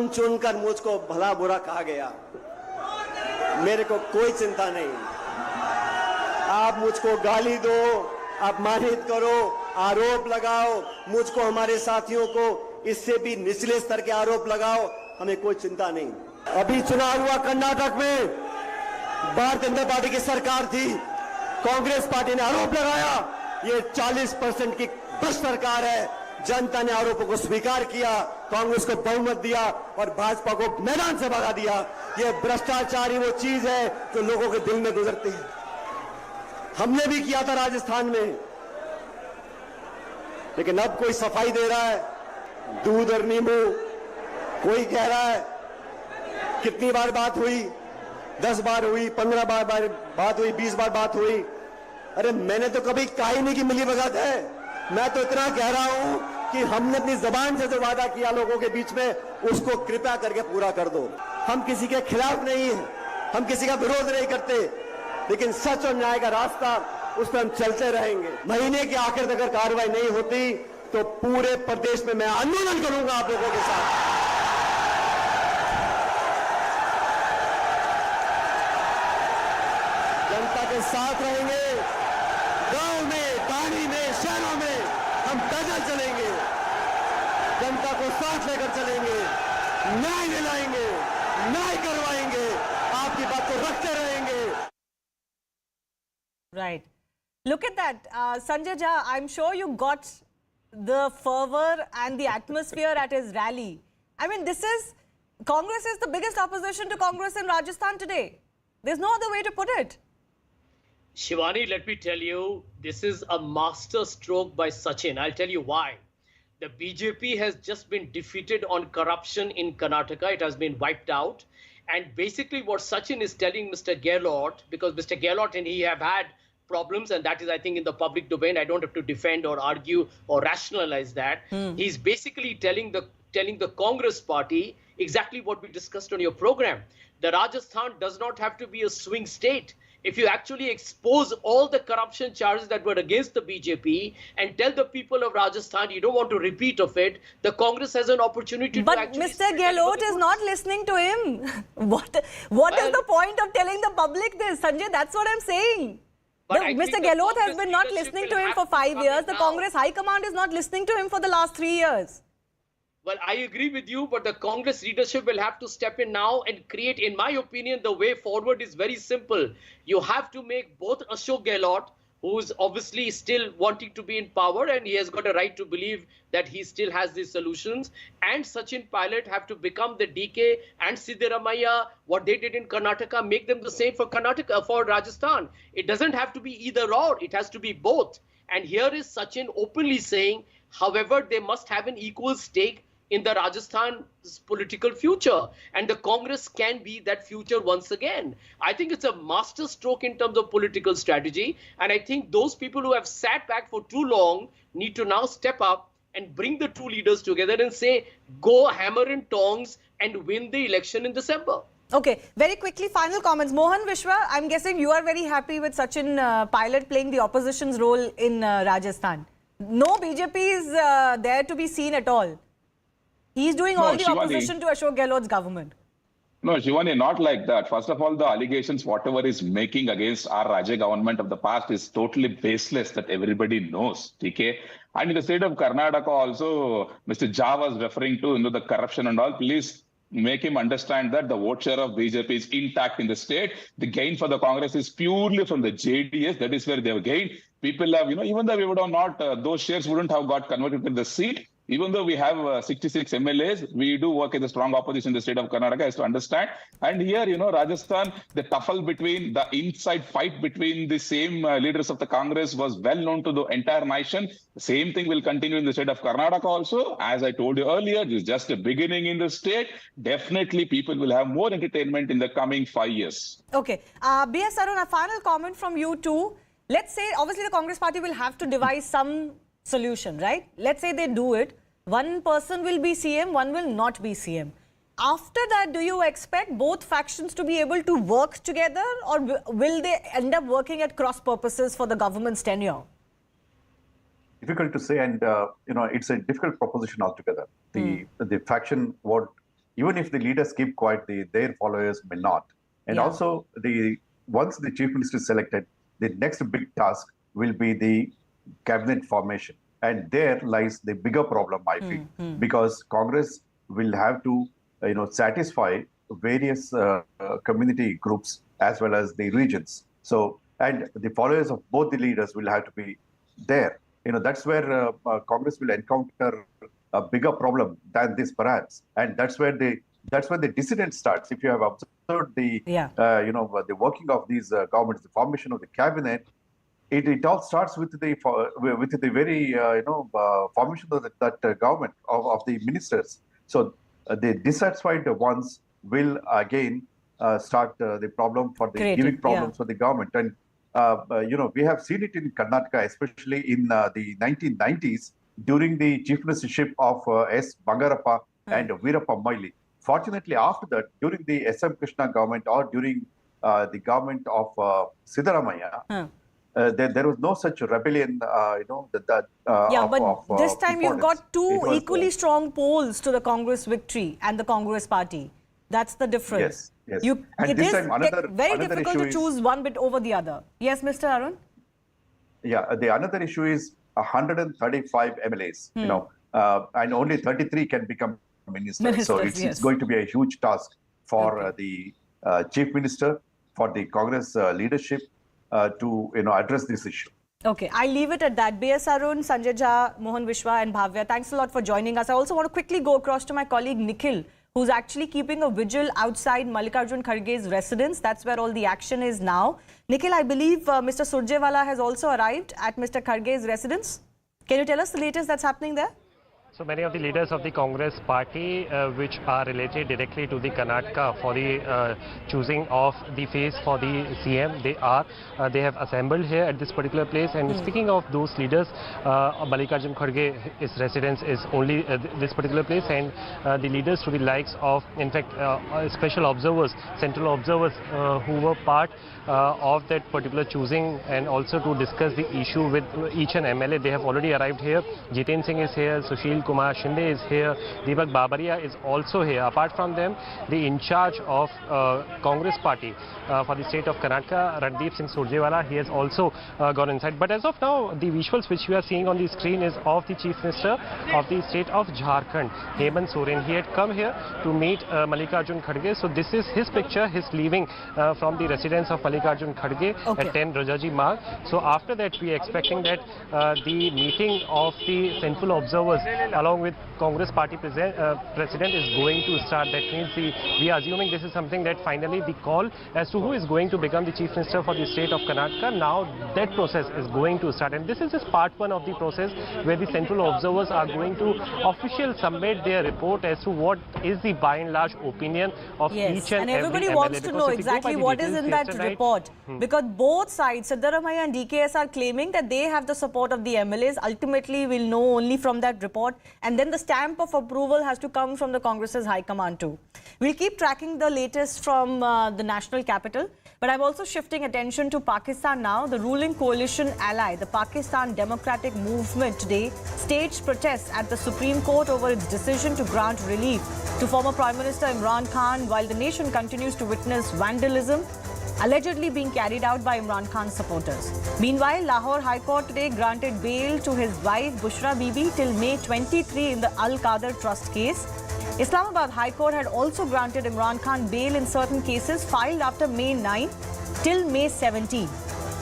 चुन कर मुझको भला बुरा कहा गया। मेरे को कोई चिंता नहीं। आप मुझको गाली दो, अपमानित करो, आरोप लगाओ, मुझको हमारे साथियों को इससे भी निचले स्तर के आरोप लगाओ, हमें कोई चिंता नहीं। अभी चुनाव हुआ कर्नाटक में, भारतीय जनता पार्टी की सरकार थी, कांग्रेस पार्टी ने आरोप लगाया ये 40% की भ्रष्ट सरकार है। जनता ने आरोपों को स्वीकार किया, कांग्रेस को बहुमत दिया और भाजपा को मैदान से भगा दिया। ये भ्रष्टाचार ही वो चीज है जो लोगों के दिल में गुजरती है। हमने भी किया था राजस्थान में, लेकिन अब कोई सफाई दे रहा है, दूध और नींबू। कोई कह रहा है कितनी बार बात हुई, 10 बार हुई, 15 बार बात हुई, 20 बार बात हुई। अरे मैंने तो कभी कहा ही नहीं कि मिलीभगत है। मैं तो इतना कह रहा हूं कि हमने अपनी जबान से जो वादा किया लोगों के बीच में, उसको कृपया करके पूरा कर दो। हम किसी के खिलाफ नहीं हैं, हम किसी का विरोध नहीं करते, लेकिन सच और न्याय का रास्ता उस पर हम चलते रहेंगे। महीने के आखिर तक अगर कार्रवाई नहीं होती तो पूरे प्रदेश में मैं आंदोलन करूंगा आप लोगों के साथ। जनता के साथ रहेंगे, गांव में, पानी में, शहरों में हम पैदल चलेंगे, जनता को साथ लेकर चलेंगे, न्याय दिलाएंगे, न्याय करवाएंगे, आपकी बात को रखते रहेंगे। Right. Look at that. Sanjay Jha, I'm sure you got the fervor and the atmosphere at his rally. I mean, Congress is the biggest opposition to Congress in Rajasthan today. There's no other way to put it. Shivani, let me tell you, this is a master stroke by Sachin. I'll tell you why. The BJP has just been defeated on corruption in Karnataka. It has been wiped out. And basically what Sachin is telling Mr. Gehlot, because Mr. Gehlot and he have had problems, and that is, I think, in the public domain. I don't have to defend or argue or rationalize that. He's basically telling the Congress party exactly what we discussed on your program. The Rajasthan does not have to be a swing state. If you actually expose all the corruption charges that were against the BJP and tell the people of Rajasthan you don't want to repeat of it, the Congress has an opportunity to actually... But Mr. Gehlot is not listening to him. What is the point of telling the public this? Sanjay, that's what I'm saying. Mr. Gehlot has been not listening to him for 5 years. The Congress High Command is not listening to him for the last 3 years. Well, I agree with you, but the Congress leadership will have to step in now and create, in my opinion, the way forward is very simple. You have to make both Ashok Gehlot, who's obviously still wanting to be in power and he has got a right to believe that he still has these solutions, and Sachin Pilot have to become the DK and Siddaramaiah, what they did in Karnataka, make them the same for Karnataka, for Rajasthan. It doesn't have to be either or, it has to be both. And here is Sachin openly saying, however, they must have an equal stake in the Rajasthan's political future, and the Congress can be that future once again. I think it's a master stroke in terms of political strategy, and I think those people who have sat back for too long need to now step up and bring the two leaders together and say, go hammer and tongs and win the election in December. Okay, very quickly, final comments. Mohan Vishwa, I'm guessing you are very happy with Sachin Pilot playing the opposition's role in Rajasthan. No BJP is there to be seen at all. He's doing all the opposition to Ashok Gehlot's government. No, Shivani, not like that. First of all, the allegations, whatever is making against our Raja government of the past is totally baseless, that everybody knows, DK. And in the state of Karnataka also, Mr. Jha was referring to the corruption and all. Please make him understand that the vote share of BJP is intact in the state. The gain for the Congress is purely from the JDS. That is where they have gained. People have, even though we would have not, those shares wouldn't have got converted to the seat. Even though we have 66 MLAs, we do work in the strong opposition in the state of Karnataka, has to understand. And here, Rajasthan, the tuffle between, the inside fight between the same leaders of the Congress was well known to the entire nation. The same thing will continue in the state of Karnataka also. As I told you earlier, this is just a beginning in the state. Definitely people will have more entertainment in the coming 5 years. Okay. B.S. Arun, a final comment from you too. Let's say, obviously the Congress party will have to devise some solution, right? Let's say they do it. One person will be CM, one will not be CM. After that, do you expect both factions to be able to work together, or will they end up working at cross purposes for the government's tenure? Difficult to say, and it's a difficult proposition altogether. The faction, even if the leaders keep quiet, their followers may not. And also, once the chief minister is selected, the next big task will be the cabinet formation, and there lies the bigger problem, I feel, because Congress will have to satisfy various community groups as well as the regions. So, and the followers of both the leaders will have to be there. That's where Congress will encounter a bigger problem than this, perhaps, and that's where the dissident starts. If you have observed the working of these governments, the formation of the cabinet, it all starts with the very formation of that government of the ministers. So the dissatisfied ones will again start the problem for the giving problems for the government. And we have seen it in Karnataka, especially in the 1990s during the chief ministership of S. Bangarappa and Veerappa Moily. Fortunately, after that, during the SM Krishna government or during the government of Siddaramaiah, there was no such rebellion, but this time you've got two equally strong polls to the Congress victory and the Congress party. That's the difference. Yes. It is very difficult to choose one bit over the other. Yes, Mr. Arun? Yeah, the another issue is 135 MLAs, and only 33 can become ministers. So it's going to be a huge task for the chief minister, for the Congress leadership, to address this issue. Okay, I leave it at that. B.S. Arun, Sanjay Jha, Mohan Vishwa and Bhavya, thanks a lot for joining us. I also want to quickly go across to my colleague Nikhil, who's actually keeping a vigil outside Mallikarjun Kharge's residence. That's where all the action is now. Nikhil, I believe Mr. Surjewala has also arrived at Mr. Kharge's residence. Can you tell us the latest that's happening there? So many of the leaders of the Congress party, which are related directly to the Karnataka for the choosing of the face for the CM, they have assembled here at this particular place. And speaking of those leaders, Mallikarjun Kharge, his residence is only this particular place, and the leaders to the likes of, in fact, special observers, central observers who were part of that particular choosing, and also to discuss the issue with each and MLA. They have already arrived here. Jiten Singh is here, Sushil Kumar Shinde is here, Deepak Babaria is also here. Apart from them, the in charge of Congress party for the state of Karnataka, Randeep Singh Surjewala, he has also gone inside. But as of now, the visuals which you are seeing on the screen is of the Chief Minister of the state of Jharkhand, Hemant Soren. He had come here to meet Mallikarjun Kharge. So this is his picture, his leaving from the residence of Mallikarjun Kharge at 10 Rajaji Marg. So after that, we are expecting that the meeting of the central observers president along with Congress party president is going to start. That means we are assuming this is something that finally the call as to who is going to become the chief minister for the state of Karnataka, now that process is going to start. And this is just part one of the process where the central observers are going to officially submit their report as to what is the by and large opinion of each and everybody every wants MLA. to know exactly what is in that report. Because both sides, Siddaramaiah and DKS, are claiming that they have the support of the MLAs. Ultimately, we'll know only from that report. And then the stamp of approval has to come from the Congress's High Command too. We'll keep tracking the latest from the national capital. But I'm also shifting attention to Pakistan now. The ruling coalition ally, the Pakistan Democratic Movement, today staged protests at the Supreme Court over its decision to grant relief to former Prime Minister Imran Khan, while the nation continues to witness vandalism allegedly being carried out by Imran Khan's supporters. Meanwhile, Lahore High Court today granted bail to his wife Bushra Bibi till May 23 in the Al-Qadr Trust case. Islamabad High Court had also granted Imran Khan bail in certain cases filed after May 9 till May 17.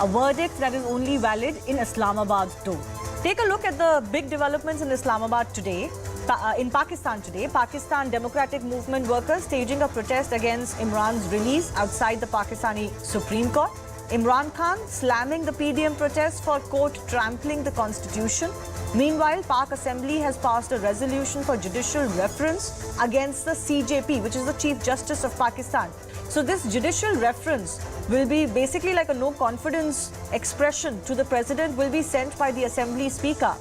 A verdict that is only valid in Islamabad too. Take a look at the big developments in Islamabad today. In Pakistan today, Pakistan Democratic Movement workers staging a protest against Imran's release outside the Pakistani Supreme Court. Imran Khan slamming the PDM protest for court trampling the constitution. Meanwhile, Pak Assembly has passed a resolution for judicial reference against the CJP, which is the Chief Justice of Pakistan. So this judicial reference will be basically like a no confidence expression to the president, will be sent by the Assembly Speaker.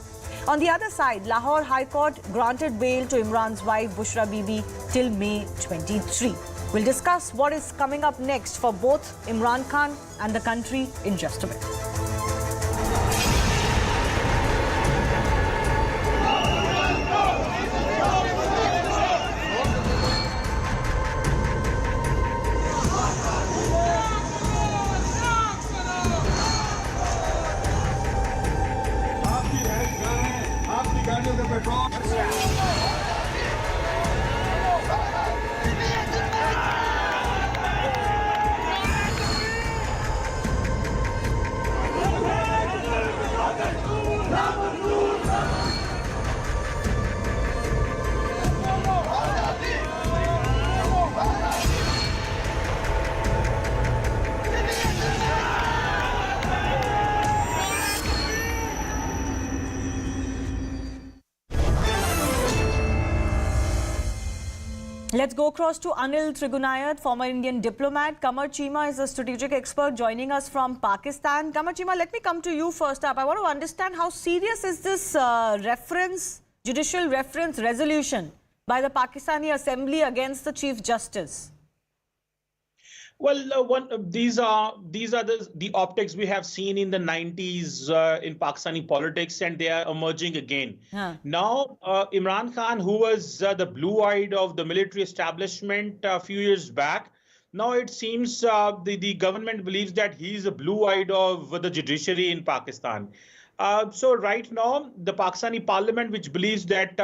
On the other side, Lahore High Court granted bail to Imran's wife Bushra Bibi till May 23. We'll discuss what is coming up next for both Imran Khan and the country in just a bit. Let's go across to Anil Trigunayat, former Indian diplomat. Kamar Chima is a strategic expert joining us from Pakistan. Kamar Chima, let me come to you first up. I want to understand how serious is this judicial reference resolution by the Pakistani Assembly against the Chief Justice? Well, these are the optics we have seen in the 90s in Pakistani politics, and they are emerging again. Now, Imran Khan, who was the blue-eyed of the military establishment a few years back, now it seems the government believes that he is the blue-eyed of the judiciary in Pakistan. So right now, the Pakistani parliament, which believes that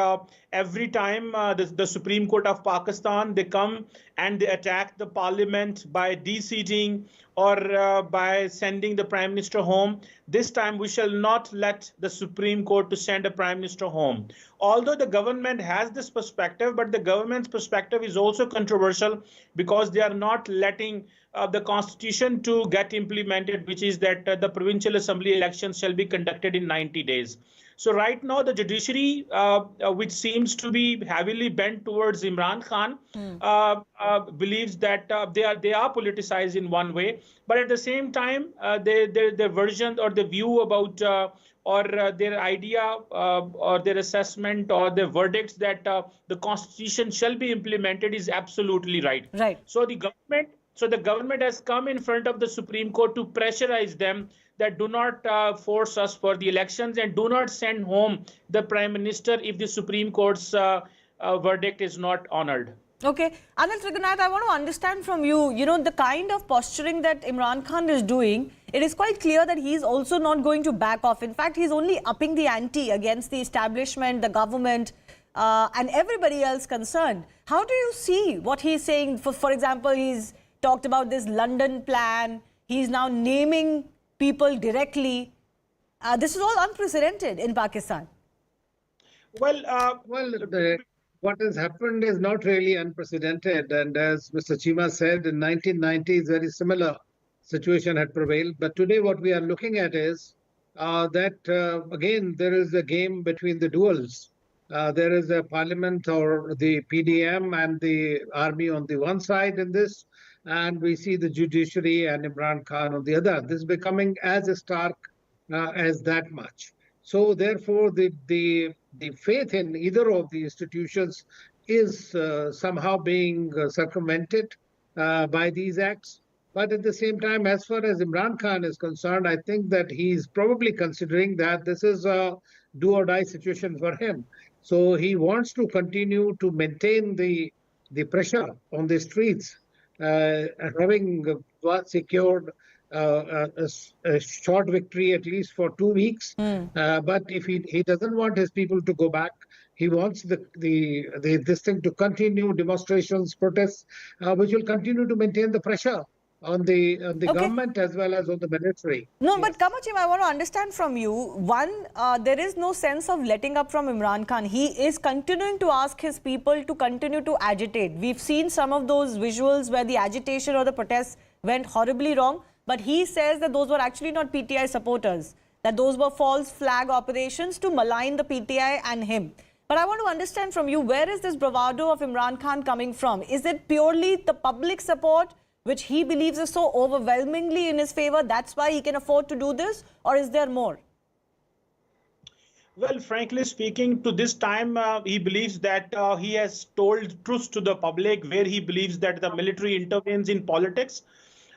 every time the Supreme Court of Pakistan, they come and they attack the parliament by de-seating or by sending the prime minister home, this time we shall not let the Supreme Court to send a prime minister home. Although the government has this perspective, but the government's perspective is also controversial because they are not letting the constitution to get implemented, which is that the provincial assembly elections shall be conducted in 90 days. So right now, the judiciary, which seems to be heavily bent towards Imran Khan, believes that they are politicized in one way. But at the same time, their version or the view about or their idea or their assessment or their verdicts that the constitution shall be implemented is absolutely right. Right. So the government has come in front of the Supreme Court to pressurize them that do not force us for the elections and do not send home the Prime Minister if the Supreme Court's verdict is not honored. Okay. Anil Trigunayat, I want to understand from you, the kind of posturing that Imran Khan is doing, it is quite clear that he is also not going to back off. In fact, he's only upping the ante against the establishment, the government, and everybody else concerned. How do you see what he's saying? For example, he's talked about this London plan. He's now naming people directly. This is all unprecedented in Pakistan. Well, what has happened is not really unprecedented. And as Mr. Chima said, in 1990s, very similar situation had prevailed. But today, what we are looking at is that, again, there is a game between the duals. There is a parliament or the PDM and the army on the one side in this, and we see the judiciary and Imran Khan on the other. This is becoming as stark as that much. So therefore, the faith in either of the institutions is somehow being circumvented by these acts. But at the same time, as far as Imran Khan is concerned, I think that he's probably considering that this is a do or die situation for him. So he wants to continue to maintain the pressure on the streets, having secured a short victory at least for 2 weeks. But if he doesn't want his people to go back, he wants this thing to continue, demonstrations, protests, which will continue to maintain the pressure on the government as well as on the military. No, but Kamachim, I want to understand from you. One, there is no sense of letting up from Imran Khan. He is continuing to ask his people to continue to agitate. We've seen some of those visuals where the agitation or the protests went horribly wrong. But he says that those were actually not PTI supporters, that those were false flag operations to malign the PTI and him. But I want to understand from you, where is this bravado of Imran Khan coming from? Is it purely the public support, which he believes is so overwhelmingly in his favor, that's why he can afford to do this? Or is there more? Well, frankly speaking, to this time, he believes that he has told truths to the public where he believes that the military intervenes in politics.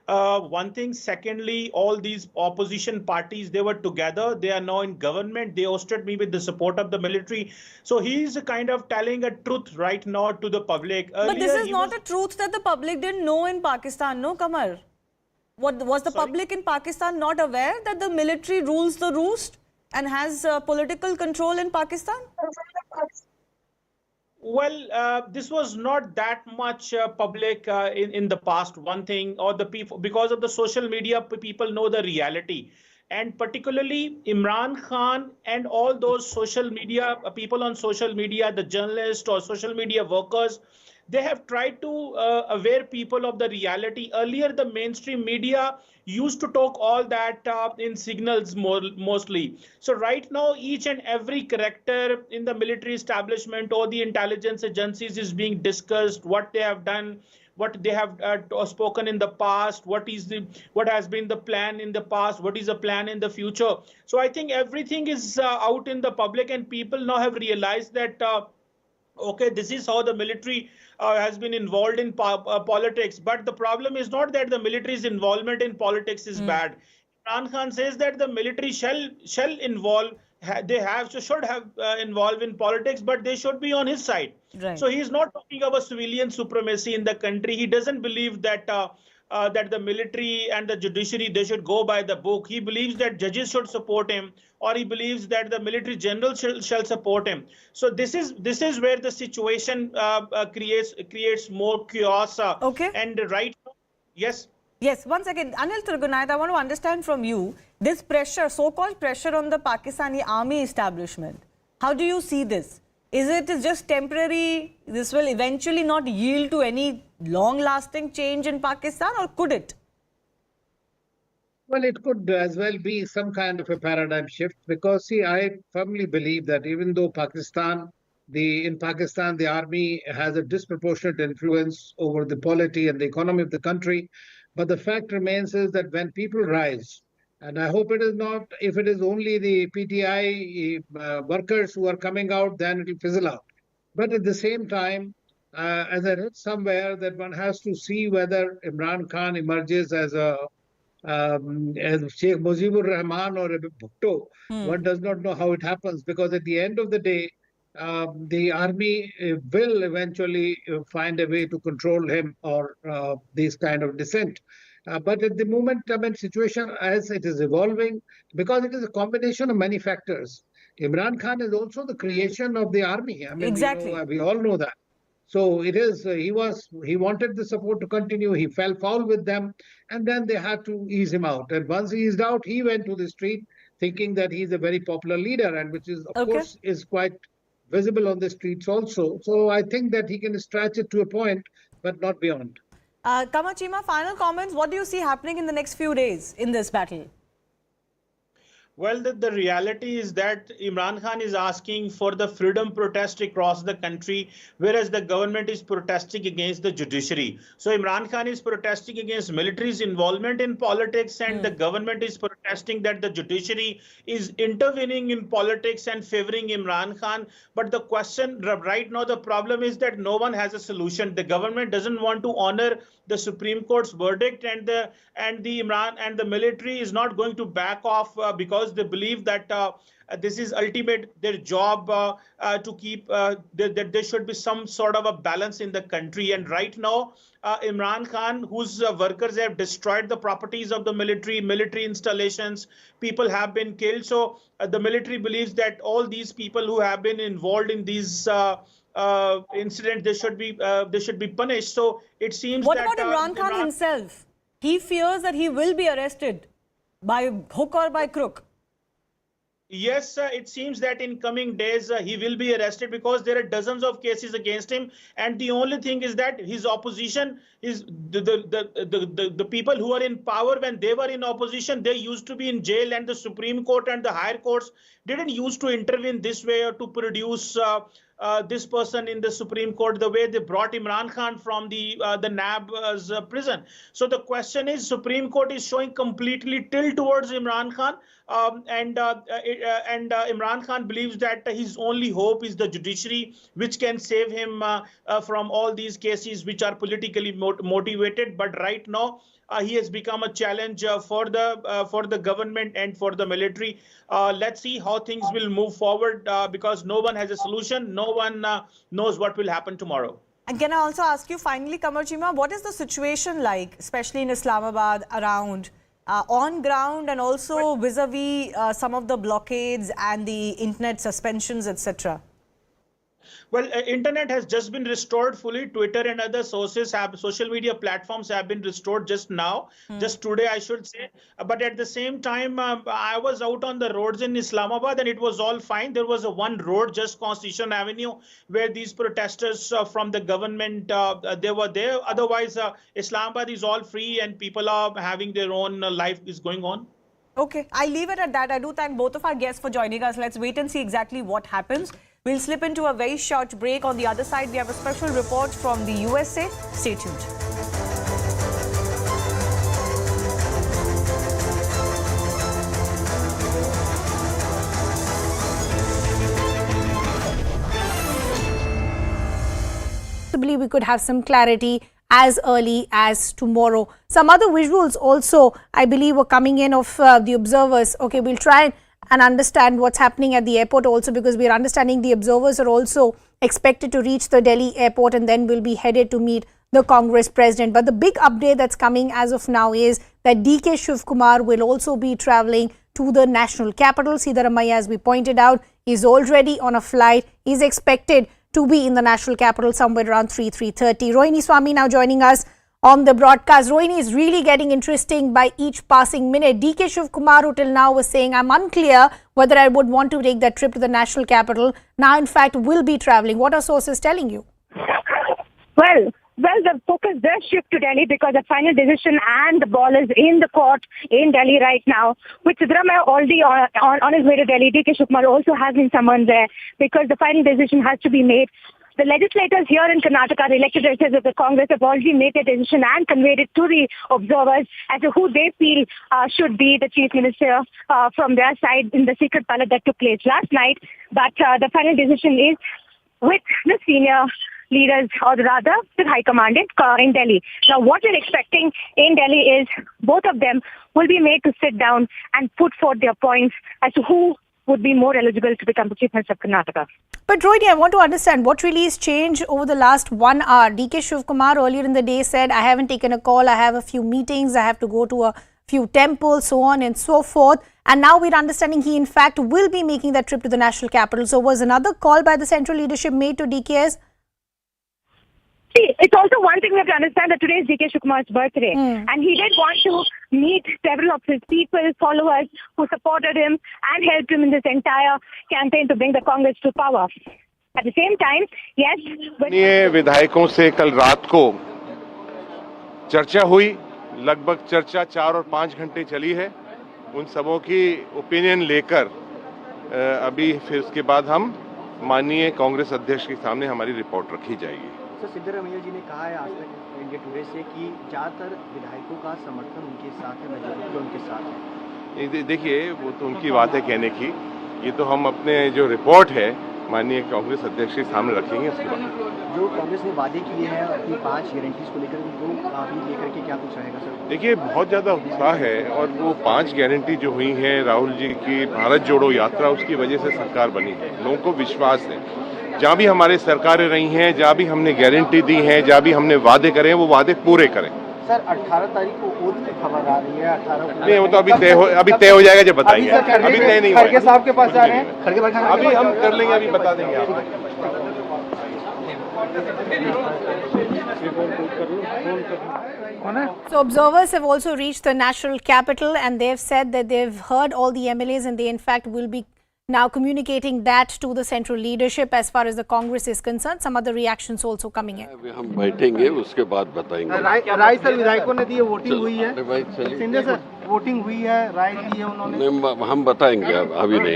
One thing. Secondly, all these opposition parties, they were together. They are now in government. They hosted me with the support of the military. So he's kind of telling a truth right now to the public. But this is not a truth that the public didn't know in Pakistan, no, Kamar? Was the public in Pakistan not aware that the military rules the roost and has political control in Pakistan? Well, this was not that much public in the past. One thing, or the people, because of the social media, people know the reality. And particularly Imran Khan and all those social media people on social media, the journalists or social media workers, they have tried to aware people of the reality. Earlier, the mainstream media used to talk all that in signals mostly. So right now, each and every character in the military establishment or the intelligence agencies is being discussed, what they have done, what they have spoken in the past, what has been the plan in the past, what is the plan in the future. So I think everything is out in the public, and people now have realized that okay, this is how the military has been involved in politics. But the problem is not that the military's involvement in politics is bad. Imran Khan says that the military shall involve, should have involved in politics, but they should be on his side. Right. So he is not talking about civilian supremacy in the country. He doesn't believe that that the military and the judiciary, they should go by the book. He believes that judges should support him, or he believes that the military general shall support him. So this is where the situation creates more chaos. Okay. And right now, yes. Yes, one second. Anil Turgunayat, I want to understand from you this pressure, so-called pressure on the Pakistani army establishment. How do you see this? Is it just temporary? This will eventually not yield to any long-lasting change in Pakistan, or could it? Well, it could as well be some kind of a paradigm shift, because, see, I firmly believe that even though in Pakistan, the army has a disproportionate influence over the polity and the economy of the country, but the fact remains is that when people rise, and I hope it is not, if it is only the PTI workers who are coming out, then it will fizzle out. But at the same time, as I read somewhere, that one has to see whether Imran Khan emerges as Sheikh Mujibur Rahman or a Bhutto. One does not know how it happens, because at the end of the day, the army will eventually find a way to control him or this kind of dissent. But at the moment, situation as it is evolving, because it is a combination of many factors. Imran Khan is also the creation of the army. Exactly. We all know that. So it is. He wanted the support to continue. He fell foul with them, and then they had to ease him out. And once he eased out, he went to the street, thinking that he's a very popular leader, and which is, of course, is quite visible on the streets also. So I think that he can stretch it to a point, but not beyond. Kamachima, final comments. What do you see happening in the next few days in this battle? Well, the reality is that Imran Khan is asking for the freedom protest across the country, whereas the government is protesting against the judiciary. So Imran Khan is protesting against military's involvement in politics, and the government is protesting that the judiciary is intervening in politics and favoring Imran Khan. But the question right now, the problem is that no one has a solution. The government doesn't want to honor the Supreme Court's verdict, and the military is not going to back off because they believe that this is ultimate their job to keep that there should be some sort of a balance in the country. And right now, Imran Khan, whose workers have destroyed the properties of the military installations, people have been killed. So the military believes that all these people who have been involved in these incident, they should be punished. So it seems What that about Imran Khan himself? He fears that he will be arrested by hook or by crook. Yes, it seems that in coming days he will be arrested because there are dozens of cases against him, and the only thing is that his opposition is the people who are in power. When they were in opposition, they used to be in jail, and the Supreme Court and the higher courts didn't used to intervene this way or to produce this person in the Supreme Court the way they brought Imran Khan from the NAB's prison. So the question is, Supreme Court is showing completely tilt towards Imran Khan, and Imran Khan believes that his only hope is the judiciary, which can save him from all these cases which are politically motivated. But right now, he has become a challenge for the government and for the military. Let's see how things will move forward because no one has a solution. No one knows what will happen tomorrow. And can I also ask you finally, Kamachima, what is the situation like, especially in Islamabad, around on ground and also vis-a-vis some of the blockades and the internet suspensions, etc.? Well, internet has just been restored fully. Twitter and other social media platforms have been restored just now, just today, I should say. But at the same time, I was out on the roads in Islamabad and it was all fine. There was one road, just Constitution Avenue, where these protesters from the government, they were there. Otherwise, Islamabad is all free and people are having their own life is going on. Okay, I'll leave it at that. I do thank both of our guests for joining us. Let's wait and see exactly what happens. We'll slip into a very short break. On the other side, we have a special report from the USA. Stay tuned. Possibly we could have some clarity as early as tomorrow. Some other visuals also, I believe, were coming in of the observers. Okay, we'll try and understand what's happening at the airport also, because we are understanding the observers are also expected to reach the Delhi airport and then will be headed to meet the Congress president. But the big update that's coming as of now is that DK Shivakumar will also be travelling to the national capital. Siddaramaiah, as we pointed out, is already on a flight. He's expected to be in the national capital somewhere around 3:30. Rohini Swami now joining us on the broadcast. Rohini, is really getting interesting by each passing minute. DK Shivakumar, who till now was saying, I'm unclear whether I would want to take that trip to the national capital, now in fact will be travelling. What are sources telling you? Well, the focus does shift to Delhi because the final decision and the ball is in the court in Delhi right now. With Siddaramaiah already on his way to Delhi, DK Shivakumar also has been summoned there because the final decision has to be made. The legislators here in Karnataka, the elected legislators of the Congress, have already made their decision and conveyed it to the observers as to who they feel should be the chief minister from their side in the secret ballot that took place last night. But the final decision is with the senior leaders, or rather the High Command in Delhi. Now, what we're expecting in Delhi is both of them will be made to sit down and put forth their points as to who would be more eligible to become the Chief Minister of Karnataka. But Rohini, I want to understand what really has changed over the last 1 hour. DK Shivakumar earlier in the day said, I haven't taken a call, I have a few meetings, I have to go to a few temples, so on and so forth. And now we're understanding he in fact will be making that trip to the national capital. So was another call by the central leadership made to DKS? See, it's also one thing we have to understand that today is DK Shivakumar's birthday. And he did want to meet several of his people, followers who supported him and helped him in this entire campaign to bring the Congress to power. At the same time, yes, but विधायकों से कल रात को चर्चा हुई, लगभग चर्चा 4 और 5 घंटे चली है। उन सबों की ओपिनियन लेकर अभी फिर उसके बाद हम माननीय कांग्रेस अध्यक्ष के सामने हमारी रिपोर्ट रखी जाएगी। सर, सिद्धरामैया जी ने कहा है आज तक इंडिया टुडे से कि ज्यादातर विधायकों का समर्थन उनके साथ है, मेजॉरिटी उनके साथ है। देखिए, वो तो उनकी बात है कहने की, ये तो हम अपने जो रिपोर्ट है माननीय कांग्रेस अध्यक्ष के सामने रखेंगे। उसके बाद जो कांग्रेस ने वादे किए हैं अपनी 5 गारंटीज को लेकर, उनको अभी लेकर के क्या कुछ रहेगा सर? देखिए, बहुत ज़्यादा उत्साह है और वो 5 गारंटी जो हुई हैं राहुल जी की भारत जोड़ो यात्रा, उसकी वजह से सरकार बनी है। लोगों को विश्वास है, जहाँ भी हमारे सरकारें रही हैं, जहाँ भी हमने गारंटी दी है, जहाँ भी हमने वादे करे हैं, वो वादे पूरे करें। सर, 18 तारीख को ओथ की खबर आ रही है। 18 नहीं, वो तो अभी तय हो जाएगा जब बताएंगे। अभी तय नहीं हुआ है। खड़गे साहब के पास जा रहे हैं, अभी हम कर लेंगे, अभी बता देंगे आपको। So observers have also reached the national capital and they've said that they've heard all the MLAs and they in fact will be now communicating that to the central leadership as far as the Congress is concerned. Some other reactions also coming in. हम बैठेंगे, उसके बाद बताएंगे। राय sir, विधायकों ने दी है, voting हुई है। सिंधे सर, वोटिंग हुई है, राय दी है उन्होंने। नहीं, हम बताएंगे, अभी नहीं।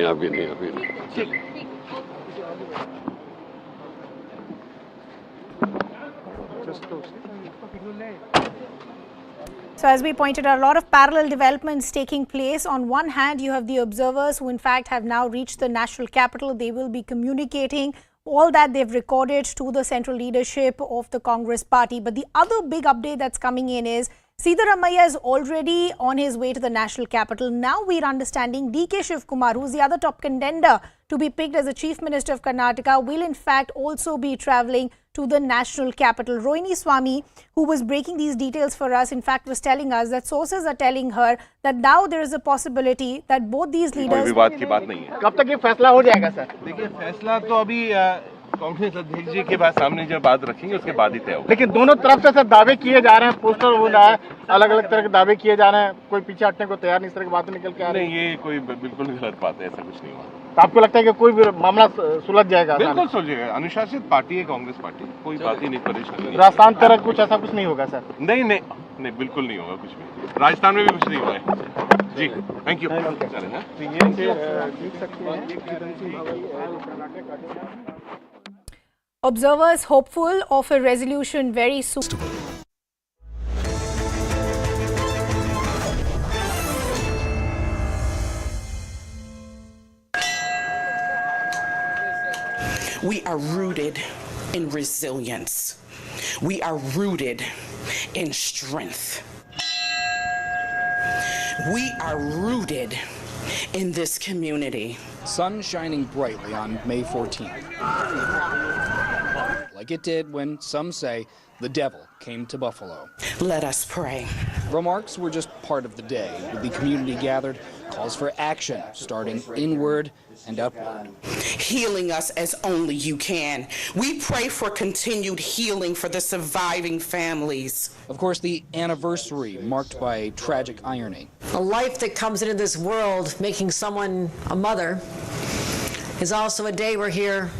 So as we pointed out, a lot of parallel developments taking place. On one hand, you have the observers who in fact have now reached the national capital. They will be communicating all that they've recorded to the central leadership of the Congress party. But the other big update that's coming in is Siddaramaiah is already on his way to the national capital. Now we're understanding DK Shivakumar, who's the other top contender to be picked as the Chief Minister of Karnataka, will in fact also be travelling to the national capital. Rohini Swami, who was breaking these details for us, in fact was telling us that sources are telling her that now there is a possibility that both these leaders... कोई विवाद की बात नहीं है। कब तक ये फैसला हो जाएगा सर? देखिए, फैसला तो अभी कांग्रेस अध्यक्ष जी के बाद सामने जब बात रखेंगे उसके बाद ही तय होगा। लेकिन दोनों तरफ से सर दावे किए जा रहे हैं, पोस्टर हो रहा है, अलग अलग तरह के दावे किए जा रहे हैं, कोई पीछे हटने को तैयार नहीं, इस तरह की बातें निकल के आ रही है। नहीं, ये कोई बिल्कुल गलत बात है, ऐसा कुछ नहीं हुआ। तो आपको लगता है कि कोई भी मामला सुलझ जाएगा? बिल्कुल सुलझेगा, अनुशासित पार्टी है कांग्रेस पार्टी, कोई बात ही नहीं, परेशानी। राजस्थान तरह कुछ ऐसा कुछ नहीं होगा सर? नहीं, बिल्कुल नहीं होगा कुछ भी। राजस्थान में भी कुछ नहीं हुआ है जी। Thank you. Observers hopeful of a resolution very soon. We are rooted in resilience. We are rooted in strength. We are rooted in this community. Sun shining brightly on May 14th. Like it did when some say the devil came to Buffalo. Let us pray. Remarks were just part of the day. With the community gathered, calls for action, starting inward and upward. Healing us as only you can. We pray for continued healing for the surviving families. Of course, the anniversary marked by tragic irony. A life that comes into this world, making someone a mother, is also a day we're here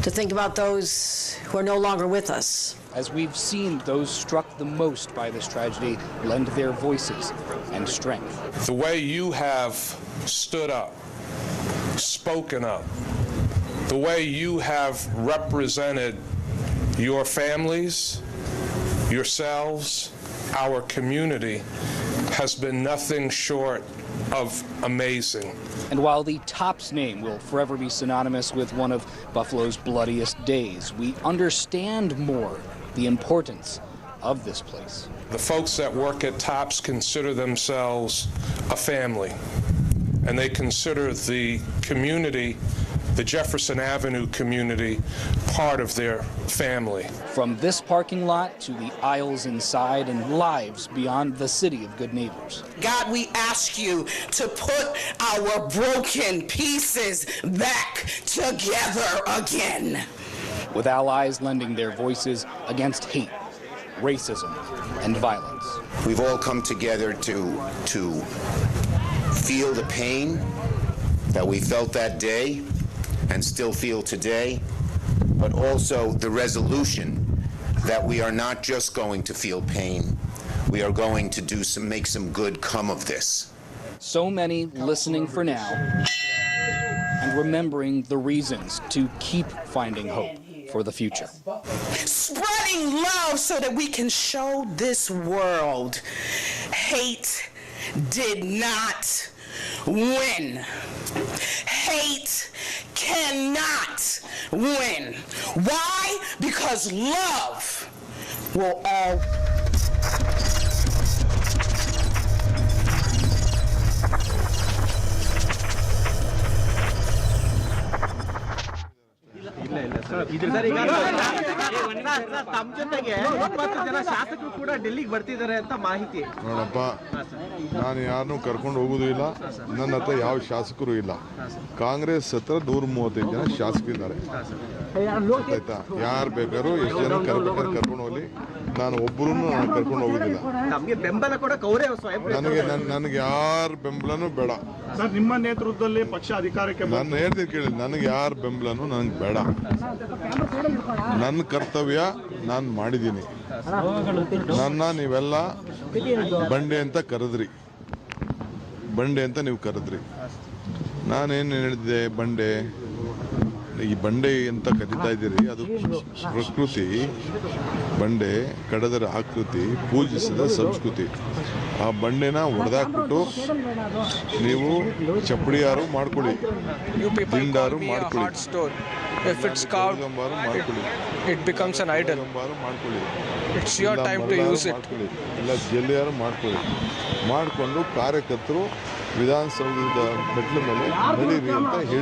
to think about those who are no longer with us. As we've seen those struck the most by this tragedy lend their voices and strength. The way you have stood up, spoken up, the way you have represented your families, yourselves, our community, has been nothing short of amazing. And while the Tops name will forever be synonymous with one of Buffalo's bloodiest days, we understand more the importance of this place. The folks that work at Tops consider themselves a family, and they consider the community, the Jefferson Avenue community, part of their family. From this parking lot to the aisles inside and lives beyond the city of good neighbors. God, we ask you to put our broken pieces back together again. With allies lending their voices against hate, racism, and violence. We've all come together to feel the pain that we felt that day and still feel today, but also the resolution that we are not just going to feel pain, we are going to make some good come of this. So many listening for now and remembering the reasons to keep finding hope for the future. Spreading love so that we can show this world hate did not win. Hate cannot win. Why? Because love will all. ತಮ್ಮ ಜೊತೆಗೆ 20 ಜನ ಶಾಸಕರು ಕೂಡ ಡೆಲ್ಲಿಗೆ ಬರ್ತಿದ್ದಾರೆ ಅಂತ ಮಾಹಿತಿ. ನೋಡಪ್ಪ, ನಾನು ಯಾರನ್ನೂ ಕರ್ಕೊಂಡು ಹೋಗೋದು ಇಲ್ಲ, ನನ್ನ ಹತ್ರ ಯಾವ ಶಾಸಕರು ಇಲ್ಲ. ಕಾಂಗ್ರೆಸ್ ಹತ್ರ 135 ಜನ ಶಾಸಕರಿದ್ದಾರೆ. ಆಯ್ತಾ? ಯಾರು ಬೇಕಾದ್ರೂ ಎಷ್ಟು ಜನ ಕರ್ಕೊಂಡು ಹೋಗ್ಲಿ, ನಾನು ಒಬ್ಬರೂ ಕರ್ಕೊಂಡು ಹೋಗೋದಿಲ್ಲ. ನಮಗೆ ಬೆಂಬಲ ಕೂಡ ಕೌರೇ ನನಗೆ ಯಾರ ಬೆಂಬಲನೂ ಬೇಡ. ನಿಮ್ಮ ನೇತೃತ್ವದಲ್ಲಿ ಪಕ್ಷ ಅಧಿಕಾರಕ್ಕೆ ನಾನು ಹೇಳ್ತೀನಿ ಕೇಳಿ, ನನಗೆ ಯಾರ ಬೆಂಬಲನೂ ನನಗೆ ಬೇಡ. ನನ್ನ ಕರ್ತವ್ಯ ನಾನು ಮಾಡಿದ್ದೀನಿ. ನನ್ನ ನೀವೆಲ್ಲ ಬಂಡೆ ಅಂತ ಕರೆದ್ರಿ, ಬಂಡೆ ಅಂತ ನೀವು ಕರೆದ್ರಿ. ನಾನೇನು ಹೇಳಿದ್ದೆ? ಬಂಡೆ, ಈ ಬಂಡೆ ಅಂತ ಕರೀತಾ ಇದ್ದೀರಿ, ಅದು ಪ್ರಕೃತಿ. ಬಂಡೆ ಕಡದರ ಆಕೃತಿ, ಪೂಜಿಸಿದ ಸಂಸ್ಕೃತಿ. ಆ ಬಂಡೆನ ಹೊಡೆದಾಕ್ಬಿಟ್ಟು ನೀವು ಚಪ್ಪಡಿಯಾರು ಮಾಡ್ಕೊಳ್ಳಿ, ದಿಂಡಾರು ಮಾಡ್ಕೊಳ್ಳಿ, If it's carved, it becomes an idol. It's your time to use it. ಇಲ್ಲ ಜಲ್ಲಿಯಾರು ಮಾಡ್ಕೊಳ್ಳಿ. ಮಾಡಿಕೊಂಡು ಕಾರ್ಯಕರ್ತರು ವಿಧಾನಸೌಧದ ಮೆಟ್ಲ ಮೇಲೆ ನಡೀರಿ ಅಂತ ಹೇಳಿ